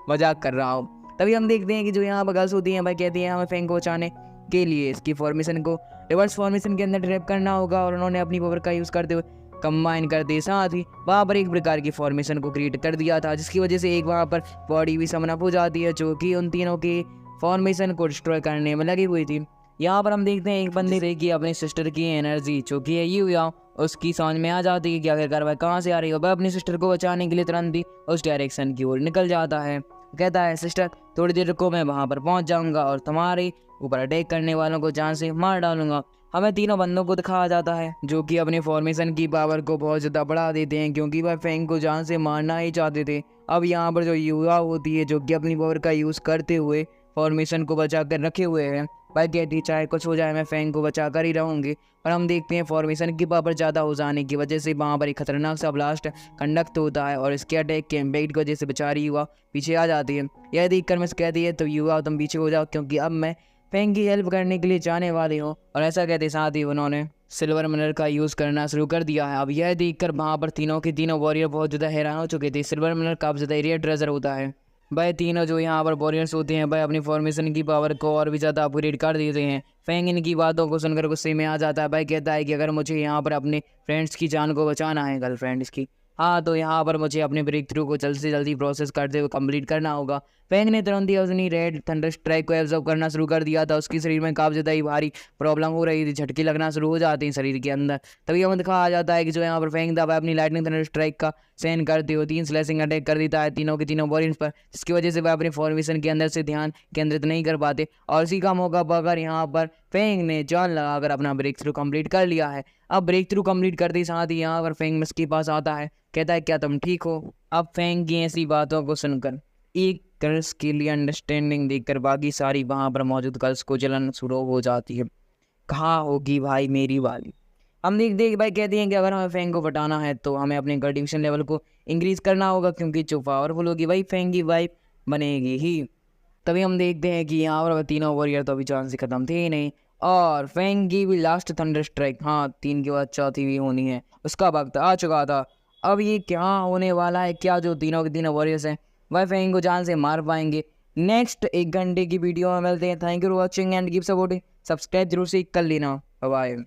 मजाक कर रहा हूँ। तभी हम देखते हैं कि जो यहाँ पर गर्ल्स होती हैं वह कहती हैं हमें फैंग को बचाने के लिए इसकी फॉर्मेशन को रिवर्स फॉर्मेशन के अंदर ट्रैप करना होगा, और उन्होंने अपनी पावर का यूज़ करते हुए कंबाइन करते साथ ही वहाँ पर एक प्रकार की फॉर्मेशन को क्रिएट कर दिया था, जिसकी वजह से एक वहाँ पर बॉडी भी समन अप हो जाती है जो कि उन तीनों की फॉर्मेशन को डिस्ट्रॉय करने में लगी हुई थी। यहाँ पर हम देखते हैं एक बंदे देखिए अपनी सिस्टर की एनर्जी जो कि है यू, उसकी समझ में आ जाती है कि आखिरकार वह कहाँ से आ रही है। वह अपनी सिस्टर को बचाने के लिए तुरंत ही उस डायरेक्शन की ओर निकल जाता है। कहता है सिस्टर थोड़ी देर को मैं वहाँ पर पहुँच जाऊँगा और तुम्हारे ऊपर अटैक करने वालों को जान से मार डालूंगा। हमें तीनों बंदों को दिखाया जाता है जो कि अपनी फॉर्मेशन की पावर को बहुत ज़्यादा बढ़ा देते हैं, क्योंकि वह फैंग को जान से मारना ही चाहते थे। अब यहाँ पर जो युवा होती है जो कि अपनी पावर का यूज़ करते हुए फॉर्मेशन को बचा कर रखे हुए हैं, वह कहती चाहे कुछ हो जाए मैं फैंग को बचा कर ही रहूँगी। पर हम देखते हैं फॉर्मेशन की पावर ज़्यादा हो जाने की वजह से वहाँ पर एक खतरनाक सा ब्लास्ट कंडक्ट होता है और इसके अटैक के इम्पैक्ट की वजह से बेचारी युवा पीछे आ जाती है। यह देख कर मिस कहती है तो युवा तुम पीछे हो जाओ, क्योंकि अब मैं फैंग की हेल्प करने के लिए जाने वाली हूँ। और ऐसा कहते साथ ही उन्होंने सिल्वर मिनर का यूज़ करना शुरू कर दिया है। अब यह देखकर वहाँ पर तीनों के तीनों वॉरियर बहुत ज़्यादा हैरान हो चुके थे। सिल्वर मिनर काफ़ी ज़्यादा एरिया ट्रेजर होता है। वह तीनों जो यहाँ पर वॉरियर्स होते हैं वह अपनी फॉर्मेशन की पावर को और भी ज़्यादा अपग्रेड कर देते हैं। फैंग इनकी बातों को सुनकर गुस्से में आ जाता है। वह कहता है कि अगर मुझे यहाँ पर अपने फ्रेंड्स की जान को बचाना है, गर्लफ्रेंड्स की, हाँ, तो यहाँ पर मुझे अपने ब्रेक थ्रू को जल्द से जल्दी प्रोसेस करते हुए कंप्लीट करना होगा। फेंग ने तुरंत ही अपनी रेड थंडर स्ट्राइक को एब्जॉर्ब करना शुरू कर दिया था। उसकी शरीर में काफ़ी ज़्यादा ही भारी प्रॉब्लम हो रही थी, झटके लगना शुरू हो जाते हैं शरीर के अंदर। तभी हमें दिखाया जाता है कि जो यहाँ पर फेंग था वह अपनी लाइटनिंग थंडर स्ट्राइक का सहन करते हुए 3 स्लैशिंग अटैक कर देता है तीनों के तीनों वॉरियर्स पर, जिसकी वजह से वह अपने फॉर्मेशन के अंदर से ध्यान केंद्रित नहीं कर पाते। और इसी का मौका पाकर यहाँ पर फेंग ने जान लगाकर अपना ब्रेक थ्रू कंप्लीट कर लिया है। अब ब्रेक थ्रू कंप्लीट करते ही साथ ही यहाँ पर फेंग मिस के पास आता है, कहता है क्या तुम ठीक हो। अब फेंग की ऐसी बातों को सुनकर एक गर्ल्स के लिए अंडरस्टैंडिंग देखकर बाकी सारी वहाँ पर मौजूद गर्ल्स को जलन शुरू हो जाती है। कहाँ होगी भाई मेरी वाली। हम देख भाई कहती हैं कि अगर हमें फेंग को बटाना है तो हमें अपने कल्टिवेशन लेवल को इंक्रीज करना होगा, क्योंकि जो पावरफुल होगी वही फेंग की वाइफ बनेगी ही। तभी हम देखते हैं कि यहाँ पर तीनों वॉरियर तो अभी चांस से ख़त्म थे ही नहीं, और फेंग की भी लास्ट थंडर स्ट्राइक, हाँ 3 के बाद चौथी भी होनी है, उसका वक्त आ चुका था। अब ये क्या होने वाला है, क्या जो तीनों के तीनों वॉरियर्स हैं वह फेंग को जान से मार पाएंगे। नेक्स्ट 1 घंटे की वीडियो में मिलते हैं। Thank you for watching and keep supporting. Subscribe जरूर से कर लेना। बाय।